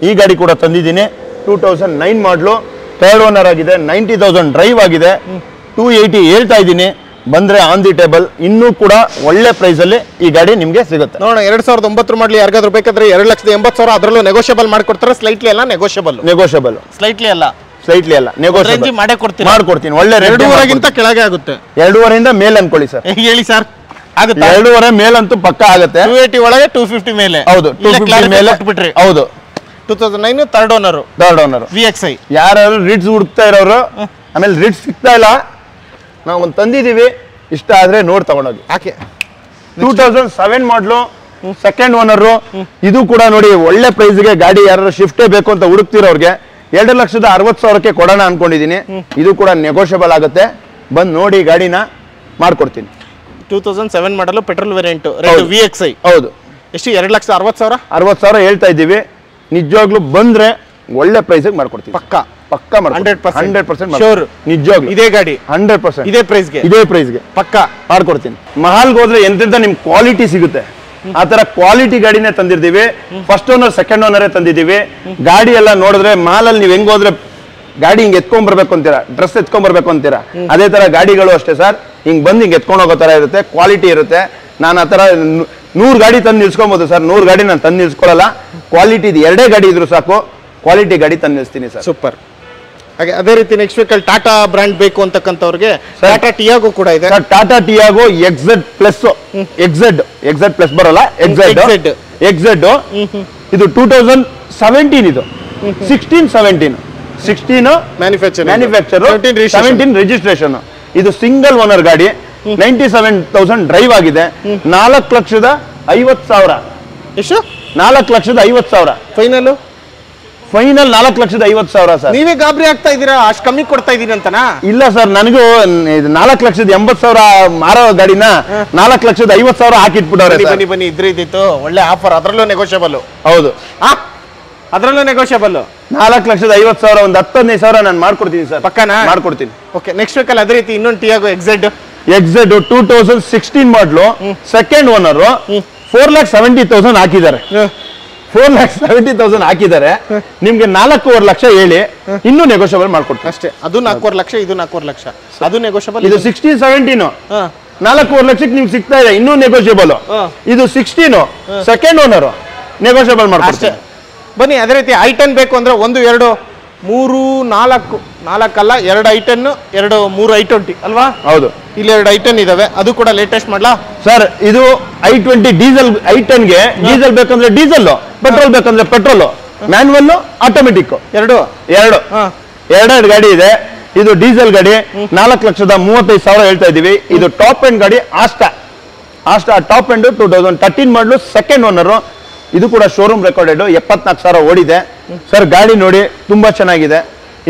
ಈ ಗಾಡಿ ಕೂಡ ತಂದಿದ್ದೀನಿ. 2009 ಮಾಡಲು, ಥರ್ಡ್ ಓನರ್ ಆಗಿದೆ, 90,000 ಡ್ರೈವ್ ಆಗಿದೆ. 280 ಹೇಳ್ತಾ ಇದ್ದೀನಿ. ಬಂದ್ರೆ ಆನ್ ದಿ ಟೇಬಲ್. ಇನ್ನೂ ಕೂಡ ಒಳ್ಳೆ ಪ್ರೈಸ್ ಅಲ್ಲಿ ಈ ಗಾಡಿ ನಿಮ್ಗೆ ಸಿಗುತ್ತೆ. ನೋಡೋಣ, 2009 ಮಾಡಲಿ ಯಾರಿಗಾದ್ರೂ ಬೇಕಾದ್ರೆ 2,80,000, ಅದರಲ್ಲೂ ನೆಗೋಷಿಯಬಲ್ ಮಾಡ್ಕೊಡ್ತಾರೆ. ಸ್ಲೈಟ್ಲಿ ಅಲ್ಲ, ನೆಗೋಷಿಯಬಲ್. ಸ್ಲೈಟ್ಲಿ ಅಲ್ಲ, ನೆಗೋಷಿಯಬಲ್ ಮಾಡ್ಕೊಡ್ತೀನಿ. ಒಳ್ಳೆ 2.5 ಕೆಳಗೆ ಆಗುತ್ತೆ. 2.5 ಮೇಲೆ ಅನ್ಕೊಳ್ಳಿ ಸರ್. ಹೇಳಿ ಸರ್, ಆಗುತ್ತೆ 2.5 ಮೇಲಂತೂ ಪಕ್ಕ ಆಗುತ್ತೆ. 280 ಒಳಗೆ 250 ಮೇಲೆ. ಹೌದು, 250 ಮೇಲೆ ಬಿಟ್ರಿ. ಹೌದು, 2009 ಥರ್ಡ್ ಓನರ್ VXI. ಯಾರು ರಿಡ್ಸ್ ಹುಡುಕ್ತಾ ಇರೋರು, ಆಮೇಲೆ ರಿಡ್ಸ್ ಸಿಗ್ತಾ ಇಲ್ಲ, ನಾವು ಒಂದು ತಂದಿದ್ದೀವಿ. ಇಷ್ಟ ಆದ್ರೆ ನೋಡಿ ತಗೊಂಡೋಗಿ. 2007 ಮಾಡಲು, ಸೆಕೆಂಡ್ ಓನರು. ಇದು ಕೂಡ ನೋಡಿ ಒಳ್ಳೆ ಪ್ರೈಸ್ಗೆ ಗಾಡಿ. ಯಾರು ಶಿಫ್ಟೇ ಬೇಕು ಅಂತ ಹುಡುಕ್ತಿರೋರ್ಗೆ 2,60,000ಕ್ಕೆ ಕೊಡೋಣ ಅನ್ಕೊಂಡಿದ್ದೀನಿ. ಇದು ಕೂಡ ನೆಗೋಷಿಯಬಲ್ ಆಗುತ್ತೆ. ಬಂದು ನೋಡಿ, ಗಾಡಿನ ಮಾಡ್ಕೊಡ್ತೀನಿ. 2007 ಮಾಡಲು, ಪೆಟ್ರೋಲ್ ವೇರಿಯಂಟ್, VXI. ಹೌದು. ಎಷ್ಟು? 2,60,000. 60,000 ಹೇಳ್ತಾ ಇದ್ದೀವಿ. ನಿಜವಾಗ್ಲೂ ಬಂದ್ರೆ ಒಳ್ಳೆ ಪ್ರೈಸ್ಗೆ ಮಾಡ್ಕೊಡ್ತೀವಿ. ಪಕ್ಕ 100% ಶೋರ್. ನಿಜವಾಗ್ಲೂ ಇದೇ ಗಾಡಿ 100% ಇದೇ ಪ್ರೈಸ್ಗೆ ಪಕ್ಕ ಮಾಡ್ಕೊಡ್ತೀನಿ. ಮಹಾಲ್ಗೆ ಹೋದ್ರೆ ಎಂತಿಂತ ನಿಮ್ ಕ್ವಾಲಿಟಿ ಸಿಗುತ್ತೆ. ಆ ತರ ಕ್ವಾಲಿಟಿ ಗಾಡಿನೇ ತಂದಿರ್ತೀವಿ. ಫಸ್ಟ್ ಓನರ್ ಸೆಕೆಂಡ್ ಓನರೇ ತಂದಿದ್ದೀವಿ. ಗಾಡಿ ಎಲ್ಲ ನೋಡಿದ್ರೆ ಮಾಲಲ್ಲಿ ನೀವು ಹೆಂಗ್ ಹೋದ್ರೆ ಗಾಡಿ ಹಿಂಗ್ ಎತ್ಕೊಂಡ್ಬರ್ಬೇಕು ಅಂತೀರಾ, ಡ್ರೆಸ್ ಎತ್ಕೊಂಡ್ಬರ್ಬೇಕು ಅಂತೀರಾ, ಅದೇ ತರ ಗಾಡಿಗಳು ಅಷ್ಟೇ ಸರ್. ಹಿಂಗ್ ಬಂದು ಹಿಂಗ್ ಎತ್ಕೊಂಡು ಹೋಗೋ ತರ ಇರುತ್ತೆ, ಕ್ವಾಲಿಟಿ ಇರುತ್ತೆ. ನಾನು ಆ ತರ 100 ಗಾಡಿ ತಂದು ನಿಲ್ಸ್ಕೊಬೋದು ಸರ್. 100 ಗಾಡಿ ನಾನು ತಂದು ನಿಲ್ಸ್ಕೊಳ್ಳಲ್ಲ. ಕ್ವಾಲಿಟಿ ಇದು 2 ಗಾಡಿ ಇದ್ರು ಸಾಕು, ಕ್ವಾಲಿಟಿ ಗಾಡಿ ತಂದು ನಿಲ್ಸ್ತೀನಿ ಸರ್. ಸೂಪರ್. ಹಾಗೆ ಅದೇ ರೀತಿ ನೆಕ್ಸ್ಟ್ ವೆಹಿಕಲ್ ಟಾಟಾ ಬ್ರ್ಯಾಂಡ್ ಬೇಕು ಅಂತಕ್ಕಂಥವ್ರಿಗೆ ಟಾಟಾ ಟಿಯಾಗೋ ಕೂಡ ಇದೆ. Tata Tiago XZ plus, XZ plus ಬರಲ್ಲ, XZ. ಇದು 2017. ಇದು 16 ಮ್ಯಾನುಫ್ಯಾಕ್ಚರ್, 17 ರಿಜಿಸ್ಟ್ರೇಷನ್. ಇದು ಸಿಂಗಲ್ ಓನರ್ ಗಾಡಿ. 97,000 ಡ್ರೈವ್ ಆಗಿದೆ. 4,50,000. ಎಷ್ಟು? 4,50,000 ಫೈನಲ್ 4,50,000 ಸರ್. ನೀವೇ ಗಾಬರಿ ಆಗ್ತಾ ಇದೀರಾ, ಅಷ್ಟು ಕಮ್ಮಿ ಕೊಡ್ತಾ ಇದೀನಿ ಅಂತನಾ? ಇಲ್ಲ ಸರ್, ನನಗೂ 4,80,000 ಮಾರೋ ಗಾಡಿನ 4,50,000 ಹಾಕಿಟ್ಬಿಟ್ಟವ್ರೆ. ಬನ್ನಿ ಇದ್ರಿದ್ದು ಒಳ್ಳೆ ಆಫರ್, ಅದರಲ್ಲೂ ನೆಗೋಷಿಯಬಲ್. ಹೌದು, ಅದರಲ್ಲೂ ನೆಗೋಷಿಯಬಲ್. 4,50,000 ಒಂದು 10-15,000 ನಾನು ಮಾಡ್ಕೊಡ್ತೀನಿ ಸರ್. ಪಕ್ಕನಾ ಮಾಡ್ಕೊಡ್ತೀನಿ. ಓಕೆ, ನೆಕ್ಸ್ಟ್ ವೆಹಿಕಲ್ ಅದೇ ರೀತಿ ಇನ್ನೊಂದು ಟಿಯಾಗೋ XZ 2016 ಮಾಡಲು, ಸೆಕೆಂಡ್ ಓನರ್. 4,70,000 ಹಾಕಿದ್ದಾರೆ. 4,70,000 ಹಾಕಿದ್ದಾರೆ. ನಿಮ್ಗೆ 4.5 ಲಕ್ಷ ಹೇಳಿ ಇನ್ನೂ ನೆಗೋಷಿಯಬಲ್ ಮಾಡ್ಕೊಡ್ತೀನಿ ಅಷ್ಟೇ. ಅದು 4.5 ಲಕ್ಷ, ಇದು 4.5 ಲಕ್ಷ, ಅದು ನೆಗೋಷಿಯಬಲ್. ಇದು 16-17 4.5 ಲಕ್ಷಕ್ಕೆ ನಿಮ್ಗೆ ಸಿಗ್ತಾ ಇದೆ, ಇನ್ನೂ ನೆಗೋಷಿಯಬಲ್. ಇದು 16 ಸೆಕೆಂಡ್ ಓನರ್. ನೆಗೋಷಿಯಬಲ್ ಮಾಡ್ಕೊಡ್ತೀನಿ. ಬನ್ನಿ ಅದೇ ರೀತಿ i10 ಬೇಕು ಅಂದ್ರೆ 1 2 3 4 ಅಲ್ಲ 2 i10 2 3 i20 ಅಲ್ವಾ? ಹೌದು, ಇಲ್ಲಿ 2 i10 ಇದಾವೆ, ಅದು ಕೂಡ ಲೇಟೆಸ್ಟ್ ಮಾಡ್ಲಾ ಸರ್? ಇದು i20 ಡೀಸೆಲ್. i10ಗೆ ಡೀಸೆಲ್ ಬೇಕಂದ್ರೆ ಡೀಸೆಲ್, ಪೆಟ್ರೋಲ್ ಬೇಕಂದ್ರೆ ಪೆಟ್ರೋಲ್, ಮ್ಯಾನ್ಯುವಲ್, ಆಟೋಮೆಟಿಕ್ ಎರಡು ಗಾಡಿ ಇದೆ. ಇದು ಡೀಸೆಲ್ ಗಾಡಿ 4,35,000 ಹೇಳ್ತಾ ಇದೀವಿ. ಇದು ಟಾಪ್ ಎಂಡ್ ಗಾಡಿ, ಆಸ್ಟಾ ಟಾಪ್ ಎಂಡ್ 2013 ಮಾಡಲು, ಸೆಕೆಂಡ್ ಓನರ್. ಇದು ಕೂಡ ಶೋರೂಮ್ ರೆಕಾರ್ಡೆಡ್, 74,000 ಓಡಿದೆ ಸರ್. ಗಾಡಿ ನೋಡಿ ತುಂಬಾ ಚೆನ್ನಾಗಿದೆ.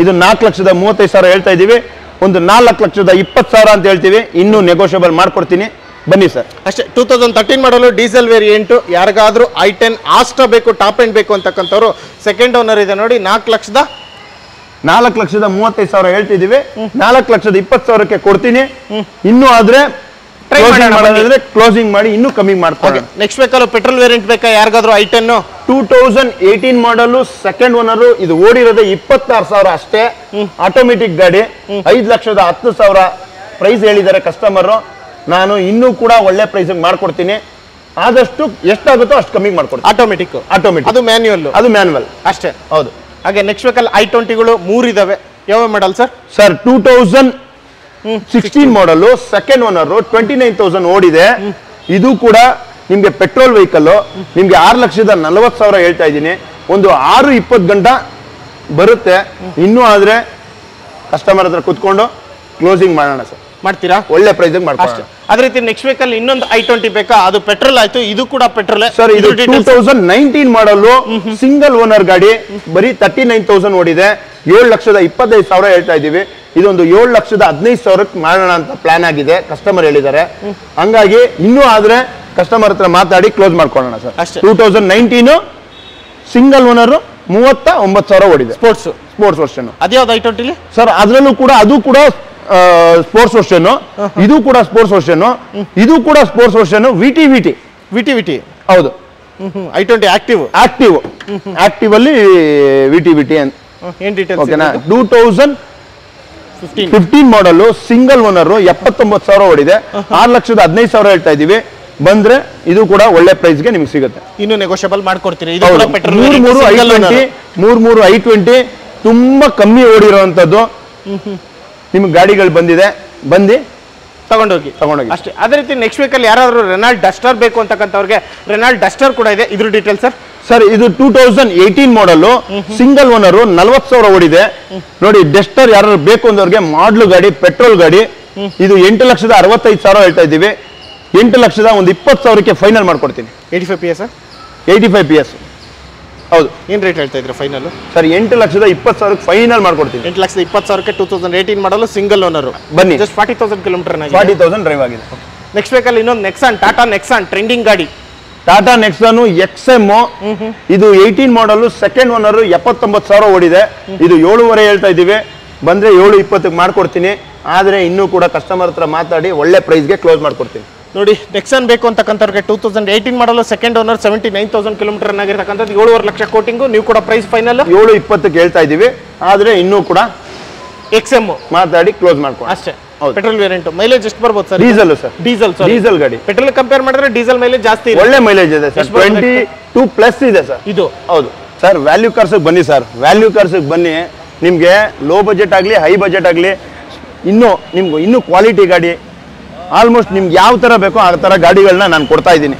ಇದು 4,35,000 ಹೇಳ್ತಾ ಇದೀವಿ. ಒಂದು 4,20,000 ಅಂತ ಹೇಳ್ತೀವಿ, ಇನ್ನೂ ನೆಗೋಷಿಯಬಲ್ ಮಾಡ್ಕೊಡ್ತೀನಿ. ಬನ್ನಿ ಸರ್. ಅಷ್ಟೇ. 2013 ಮಾಡಲು ಡೀಸೆಲ್ ವೇರಿಯಂಟ್. ಯಾರಿಗಾದ್ರೂ i10 ಆಸ್ಟಾ ಬೇಕು, ಟಾಪ್ ಎಂಡ್ ಬೇಕು ಅಂತಕ್ಕಂಥವ್ರು, ಸೆಕೆಂಡ್ ಓನರ್ ಇದೆ ನೋಡಿ, 4,35,000 ಹೇಳ್ತಿದೀವಿ. 4,20,000ಕ್ಕೆ ಕೊಡ್ತೀನಿ. ಇನ್ನೂ ಆದ್ರೆ ಕ್ಲೋಸಿಂಗ್ ಮಾಡಿ ಇನ್ನೂ ಕಮ್ಮಿ ಮಾಡ್ತಾರೆ. ನೆಕ್ಸ್ಟ್ ಬೇಕಲ್ಲ ಪೆಟ್ರೋಲ್ ವೇರಿಯಂಟ್ ಬೇಕಾ ಯಾರಿಗಾದ್ರೂ i10 2018 ಮಾಡಲು, ಸೆಕೆಂಡ್ ಓನರ್. ಇದು ಓಡಿರೋದೇ 26,000 ಅಷ್ಟೇ. ಆಟೋಮೆಟಿಕ್ ಗಾಡಿ, 5,10,000 ಪ್ರೈಸ್ ಹೇಳಿದ್ದಾರೆ ಕಸ್ಟಮರ್. ನಾನು ಇನ್ನೂ ಕೂಡ ಒಳ್ಳೆ ಪ್ರೈಸ್ ಮಾಡ್ಕೊಡ್ತೀನಿ. ಆದಷ್ಟು ಎಷ್ಟಾಗುತ್ತೋ ಅಷ್ಟು ಕಮ್ಮಿ ಮಾಡ್ಕೊಡ್ತೀನಿ. ಆಟೋಮೆಟಿಕ್ ಅದು ಮ್ಯಾನ್ಯುವಲ್ ಅಷ್ಟೇ. ಹೌದು. ಹಾಗೆ ನೆಕ್ಸ್ಟ್ ಬೇಕಲ್ಲ i20ಗಳು 3 ಇದಾವೆ. ಯಾವ ಮಾಡಲ್ ಸರ್? ಸರ್ 2016 ಮಾಡಲು, ಸೆಕೆಂಡ್ ಓನರ್, 29,000 ಓಡಿದೆ. ಇದು ಕೂಡ ನಿಮ್ಗೆ ಪೆಟ್ರೋಲ್ ವೆಹಿಕಲ್. ನಿಮ್ಗೆ 6,40,000 ಹೇಳ್ತಾ ಇದ್ದೀನಿ. ಒಂದು 6-20 ಗಂಟೆ ಬರುತ್ತೆ. ಇನ್ನೂ ಆದ್ರೆ ಕಸ್ಟಮರ್ ಹತ್ರ ಕುತ್ಕೊಂಡು ಕ್ಲೋಸಿಂಗ್ ಮಾಡೋಣ ಸರ್. ಮಾಡ್ತೀರಾ? ಒಳ್ಳೆ ಪ್ರೈಸ್ ಮಾಡ್ತೀರಾ. ಅದೇ ರೀತಿ ನೆಕ್ಸ್ಟ್ ವೇಕಲ್ ಇನ್ನೊಂದು i20 ಬೇಕಾ? ಅದು ಪೆಟ್ರೋಲ್ ಆಯ್ತು, ಇದು ಕೂಡ ಪೆಟ್ರೋಲ್ ಸರ್. ಇದು 2019 ಮಾಡಲು, ಸಿಂಗಲ್ ಓನರ್ ಗಾಡಿ, ಬರೀ 39,000 ಓಡಿದೆ. 7,25,000 ಹೇಳ್ತಾ ಇದೀವಿ. ಇದೊಂದು 7,15,000ಕ್ಕೆ ಮಾಡೋಣ ಅಂತ ಪ್ಲಾನ್ ಆಗಿದೆ, ಕಸ್ಟಮರ್ ಹೇಳಿದ್ದಾರೆ. ಹಂಗಾಗಿ ಇನ್ನೂ ಆದ್ರೆ ಕಸ್ಟಮರ್ ಹತ್ರ ಮಾತಾಡಿ ಕ್ಲೋಸ್ ಮಾಡ್ಕೊಳ್ಳೋಣ ಸರ್. 2019 ಸಿಂಗಲ್ ಓನರ್, 39,000 ಓಡಿದೆ. Sports version. ಅದ್ಯಾವ್ದು i20 ಸರ್? ಅದ್ರಲ್ಲೂ ಕೂಡ ಅದು ಕೂಡ ಸ್ಪೋರ್ಟ್ಸ್ ವರ್ಷನ್. ಇದು ಕೂಡ ಸ್ಪೋರ್ಟ್ಸ್ ವರ್ಷನ್. ಇದು ಕೂಡ ಸ್ಪೋರ್ಟ್ಸ್ ವರ್ಷನ್. ವಿಟಿ ಹೌದು. i20 ಆಕ್ಟಿವ್ ಅಲ್ಲಿ ವಿಟಿ ಅಂತ ಏನ್ ಡೀಟೇಲ್ಸ್? ಓಕೆನಾ? 2015 ಮಾಡಲು, ಸಿಂಗಲ್ ಓನರ್, 79,000 ಓಡಿದೆ. 6,15,000 ಹೇಳ್ತಾ ಇದೀವಿ. ಬಂದ್ರೆ ಇದು ಕೂಡ ಒಳ್ಳೆ ಪ್ರೈಸ್ಗೆ ನಿಮ್ಗೆ ಸಿಗುತ್ತೆ. ಇನ್ನು ನೆಗೋಷಿಯಬಲ್ ಮಾಡ್ಕೊಡ್ತೀರಿ. 3 i20 ತುಂಬಾ ಕಮ್ಮಿ ಓಡಿರೋಂಥದ್ದು. ನಿಮ್ಗೆ ಗಾಡಿಗಳು ಬಂದಿದೆ, ಬಂದು ತಗೊಂಡೋಗಿ ಅಷ್ಟೇ. ಅದೇ ರೀತಿ ನೆಕ್ಸ್ಟ್ ವೀಕಲ್ಲಿ ಯಾರಾದ್ರೂ ರೆನಾಲ್ಡ್ ಡಸ್ಟರ್ ಬೇಕು ಅಂತಕ್ಕಂಥವ್ರಿಗೆ ರೆನಾಲ್ಡ್ ಡಸ್ಟರ್ ಕೂಡ ಇದೆ. ಇದ್ರ ಡೀಟೇಲ್ಸ್ ಸರ್? ಇದು 2018 ಮಾಡಲು, ಸಿಂಗಲ್ ಓನರ್, 40,000 ಓಡಿದೆ ನೋಡಿ. ಡಸ್ಟರ್ ಯಾರು ಬೇಕು ಅಂದವ್ರಿಗೆ, ಮಾಡ್ಲು ಗಾಡಿ, ಪೆಟ್ರೋಲ್ ಗಾಡಿ. ಇದು 8,65,000 ಹೇಳ್ತಾ ಇದ್ದೀವಿ. 8,20,000ಕ್ಕೆ ಫೈನಲ್ ಮಾಡ್ಕೊಡ್ತೀನಿ. 85 PS ಹೌದು. ಏನ್ ರೇಟ್ ಹೇಳ್ತಾ ಇದ್ರೆ ಫೈನಲ್ ಸರ್? 8,20,000ಕ್ಕೆ ಫೈನಲ್ ಮಾಡ್ಕೊಡ್ತೀನಿ. 8,20,000ಕ್ಕೆ 2018 ಮಾಡಲು, ಸಿಂಗಲ್ ಓನರ್. ಬನ್ನಿ. ಜಸ್ಟ್ 40,000 ಕಿಲೋಮೀಟರ್ 40,000 ಡ್ರೈವ್ ಆಗಿದೆ. ನೆಕ್ಸ್ಟ್ ವೇಕಲ್ಲಿ ಇನ್ನೊಂದು ನೆಕ್ಸಾನ್, ಟಾಟಾ ನೆಕ್ಸಾನ್ ಟ್ರೆಂಡಿಂಗ್ ಗಾಡಿ. ಟಾಟಾ ನೆಕ್ಸಾನ್ XM. ಇದು 18 ಮಾಡಲು, ಸೆಕೆಂಡ್ ಓನರ್, 79,000 ಓಡಿದೆ. ಇದು 7.5 ಹೇಳ್ತಾ ಇದ್ದೀವಿ. ಬಂದ್ರೆ 7,20,ಕ್ಕೆ ಮಾಡ್ಕೊಡ್ತೀನಿ. ಆದ್ರೆ ಇನ್ನೂ ಕೂಡ ಕಸ್ಟಮರ್ ಹತ್ರ ಮಾತಾಡಿ ಒಳ್ಳೆ ಪ್ರೈಸ್ಗೆ ಕ್ಲೋಸ್ ಮಾಡ್ಕೊಡ್ತೀನಿ. ನೋಡಿ, ನೆಕ್ಸಾನ್ ಬೇಕು ಅಂತಕ್ಕಂಥವ್ರಿಗೆ 2018 ಮಾಡಲು, ಸೆಕೆಂಡ್ ಓನರ್, 79,000 ಕಿಲೋಮೀಟರ್ ಆಗಿರ್ತಕ್ಕಂಥದ್ದು, 7.5 ಲಕ್ಷ ಕೋಟಿಂಗು. ನೀವು ಕೂಡ ಪ್ರೈಸ್ ಫೈನಲ್ 7,20ಕ್ಕೆ ಹೇಳ್ತಾ ಇದ್ದೀವಿ. ಆದ್ರೆ ಇನ್ನೂ ಕೂಡ XM ಮಾತಾಡಿ ಕ್ಲೋಸ್ ಮಾಡ್ಕೊಂಡು ಅಷ್ಟೇ. Petrol variant. ಮೈಲೇಜ್ ಎಷ್ಟು ಬರ್ಬೋದು ಸರ್? ಡೀಸೆಲ್ ಗಾಡಿ. ಪೆಟ್ರೋಲ್ ಕಂಪೇರ್ ಮಾಡಿದ್ರೆ ಡೀಸೆಲ್ ಮೈಲೇಜ್ ಜಾಸ್ತಿ, ಒಳ್ಳೆ ಮೈಲೇಜ್ ಇದೆ ಸರ್. 22+ ಇದೆ ಸರ್ ಇದು. ಹೌದು ಸರ್. ವ್ಯಾಲ್ಯೂ ಕಾರ್ಸ್ಗೆ ಬನ್ನಿ ಸರ್. ವ್ಯಾಲ್ಯೂ ಕಾರ್ಸ್ಗೆ ಬನ್ನಿ. ನಿಮ್ಗೆ ಲೋ ಬಜೆಟ್ ಆಗಲಿ, ಹೈ ಬಜೆಟ್ ಆಗಲಿ, ಇನ್ನೂ ಕ್ವಾಲಿಟಿ ಗಾಡಿ, ಆಲ್ಮೋಸ್ಟ್ ನಿಮ್ಗೆ ಯಾವ ಥರ ಬೇಕೋ ಆ ಥರ ಗಾಡಿಗಳನ್ನ ನಾನು ಕೊಡ್ತಾ ಇದ್ದೀನಿ.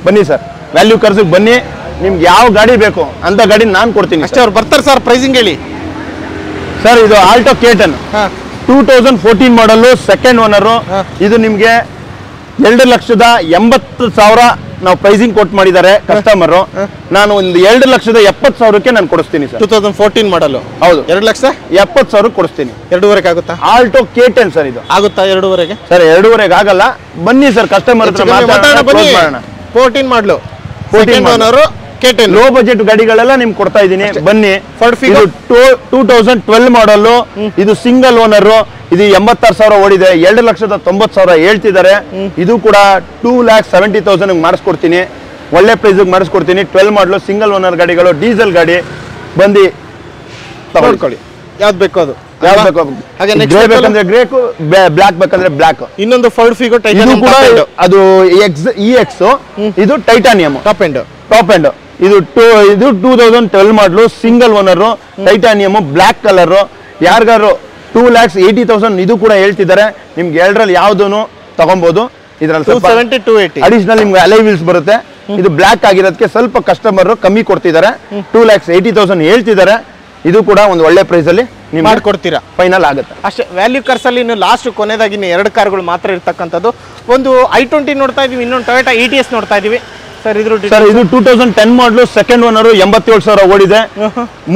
ಬನ್ನಿ ಸರ್, ವ್ಯಾಲ್ಯೂ ಕಾರ್ಸ್ಗೆ ಬನ್ನಿ. ನಿಮ್ಗೆ ಯಾವ ಗಾಡಿ ಬೇಕು ಅಂತ ಗಾಡಿ ನಾನು ಕೊಡ್ತೀನಿ ಅಷ್ಟೇ. ಅವ್ರು ಬರ್ತಾರೆ ಸರ್. ಪ್ರೈಸಿಂಗ್ ಹೇಳಿ ಸರ್. ಇದು ಆಲ್ಟೋ K10 2014 ಮಾಡಲು, ಸೆಕೆಂಡ್ ಓನರು. ಇದು ನಿಮ್ಗೆ 2,80,000 ನಾವು ಪ್ರೈಸಿಂಗ್ ಕೊಟ್ಟು ಮಾಡಿದ್ದಾರೆ ಕಸ್ಟಮರ್. ನಾನು ಒಂದು 2,70,000ಕ್ಕೆ ನಾನು ಕೊಡಿಸ್ತೀನಿ ಸರ್. 2014 ಮಾಡಲು. ಹೌದು. 2,70,000 ಕೊಡಿಸ್ತೀನಿ. 2.5 ಆಗುತ್ತಾ? Alto K10 sir. ಇದು ಆಗುತ್ತಾ 2.5 ಸರ್? 2.5 ಆಗಲ್ಲ. ಬನ್ನಿ ಸರ್, ಕಸ್ಟಮರ್ ಹತ್ರ ಮಾತಾಡೋಣ. 14 model, second owner, K10 low budget ಗಾಡಿಗಳೆಲ್ಲ ನಿಮ್ಗೆ ಕೊಡ್ತಾ ಇದ್ದೀನಿ. ಬನ್ನಿ. 2012 ಮಾಡಲು. ಇದು ಸಿಂಗಲ್ ಓನರ್. ಇದು 86,000 ಓಡಿದೆ. 2,90,000 ಹೇಳ್ತಿದ್ದಾರೆ. ಇದು ಕೂಡ 2,70,000 ಮಾಡಿಸ್ಕೊಡ್ತೀನಿ. ಒಳ್ಳೆ ಪ್ರೈಸ್ಗೆ ಮಾಡಿಸ್ಕೊಡ್ತೀನಿ. 12 ಮಾಡಲು, ಸಿಂಗಲ್ ಓನರ್ ಗಾಡಿಗಳು, ಡೀಸೆಲ್ ಗಾಡಿ. ಬಂದು ತಗೊಳ್ಕೊಳ್ಳಿ. ಯಾವ್ದು ಬೇಕು ಅದು. ಹಾಗೆ ಗ್ರೇ ಬೇಕಂದ್ರೆ ಗ್ರೇ, ಬ್ಲಾಕ್ ಬೇಕಂದ್ರೆ ಬ್ಲಾಕ್. ಇನ್ನೊಂದು ಫೋರ್ಡ್ ಫಿಗೋ ಟೈಟಾನಿಯಂ. ಅದು EX. ಇದು ಟೈಟಾನಿಯಂ ಟಾಪ್ ಎಂಡ್. ಇದು 2012 ಮಾಡಲು single owner titanium black colour. ಯಾರಿಗಾರು 2,80,000 ಇದು ಕೂಡ ಹೇಳ್ತಿದ್ದಾರೆ. ನಿಮ್ಗೆ ಎರಡರಲ್ಲಿ ಯಾವ್ದು ತಗೊಬಹುದು. ಇದ್ರಲ್ಲಿ 270 280 ಅಡಿಷನಲ್ ನಿಮ್ಗೆ ಅಲೈ ವೀಲ್ಸ್ ಬರುತ್ತೆ. ಇದು ಬ್ಲಾಕ್ ಆಗಿರೋದಕ್ಕೆ ಸ್ವಲ್ಪ ಕಸ್ಟಮರ್ ಕಮ್ಮಿ ಕೊಡ್ತಿದ್ದಾರೆ. 2,80,000 ಹೇಳ್ತಿದ್ದಾರೆ. ಇದು ಕೂಡ ಒಂದು ಒಳ್ಳೆ ಪ್ರೈಸ್ ಅಲ್ಲಿ ನೀವು ಮಾಡ್ಕೊಡ್ತೀರಾ, ಫೈನಲ್ ಆಗುತ್ತೆ ಅಷ್ಟೇ. ವ್ಯಾಲ್ಯೂ ಕಾರ್ಸ್ ಅಲ್ಲಿ ಇನ್ನು ಲಾಸ್ಟ್ ಕೊನೆದಾಗಿ ಇನ್ನು 2 ಕಾರ್ಗಳು ಮಾತ್ರ ಇರ್ತಕ್ಕಂಥದ್ದು. ಒಂದು i20 ನೋಡ್ತಾ ಇದೀವಿ, ಇನ್ನೊಂದು ಟೊಯೋಟಾ ETS ನೋಡ್ತಾ ಇದೀವಿ ಸರ್. ಇದು 2010 ಮಾಡಲು ಸೆಕೆಂಡ್ ಓನರ್ 87,000 ಓಡಿದೆ.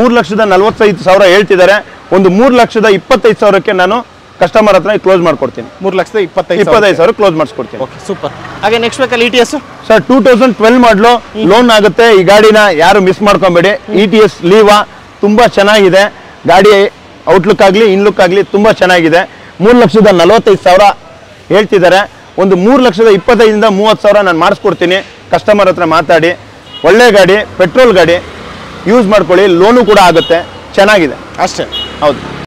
3,45,000 ಹೇಳ್ತಿದ್ದಾರೆ. ಒಂದು 3,25,000ಕ್ಕೆ ನಾನು ಕಸ್ಟಮರ್ ಹತ್ರ ಕ್ಲೋಸ್ ಮಾಡ್ಕೊಡ್ತೀನಿ. 3,25,000 ಕ್ಲೋಸ್ ಮಾಡಿಸ್ಕೊಡ್ತೀನಿ. Okay, super. ಹಾಗೆ ನೆಕ್ಸ್ಟ್ ಬೇಕಲ್ಲಿ ETS ಸರ್ 2012 ಮಾಡಲು ಲೋನ್ ಆಗುತ್ತೆ. ಈ ಗಾಡಿನ ಯಾರು ಮಿಸ್ ಮಾಡ್ಕೊಬೇಡಿ. ETS ಲೀವಾ ತುಂಬಾ ಚೆನ್ನಾಗಿದೆ ಗಾಡಿ. ಔಟ್ಲುಕ್ ಆಗಲಿ ಇನ್ಲುಕ್ ಆಗಲಿ ತುಂಬಾ ಚೆನ್ನಾಗಿದೆ. 3,45,000 ಹೇಳ್ತಿದ್ದಾರೆ. ಒಂದು 3,25,000 30,000 ನಾನು ಮಾಡಿಸ್ಕೊಡ್ತೀನಿ. ಕಸ್ಟಮರ್ ಹತ್ರ ಮಾತಾಡಿ. ಒಳ್ಳೆ ಗಾಡಿ, ಪೆಟ್ರೋಲ್ ಗಾಡಿ, ಯೂಸ್ ಮಾಡ್ಕೊಳ್ಳಿ. ಲೋನು ಕೂಡ ಆಗುತ್ತೆ, ಚೆನ್ನಾಗಿದೆ ಅಷ್ಟೇ. ಹೌದು.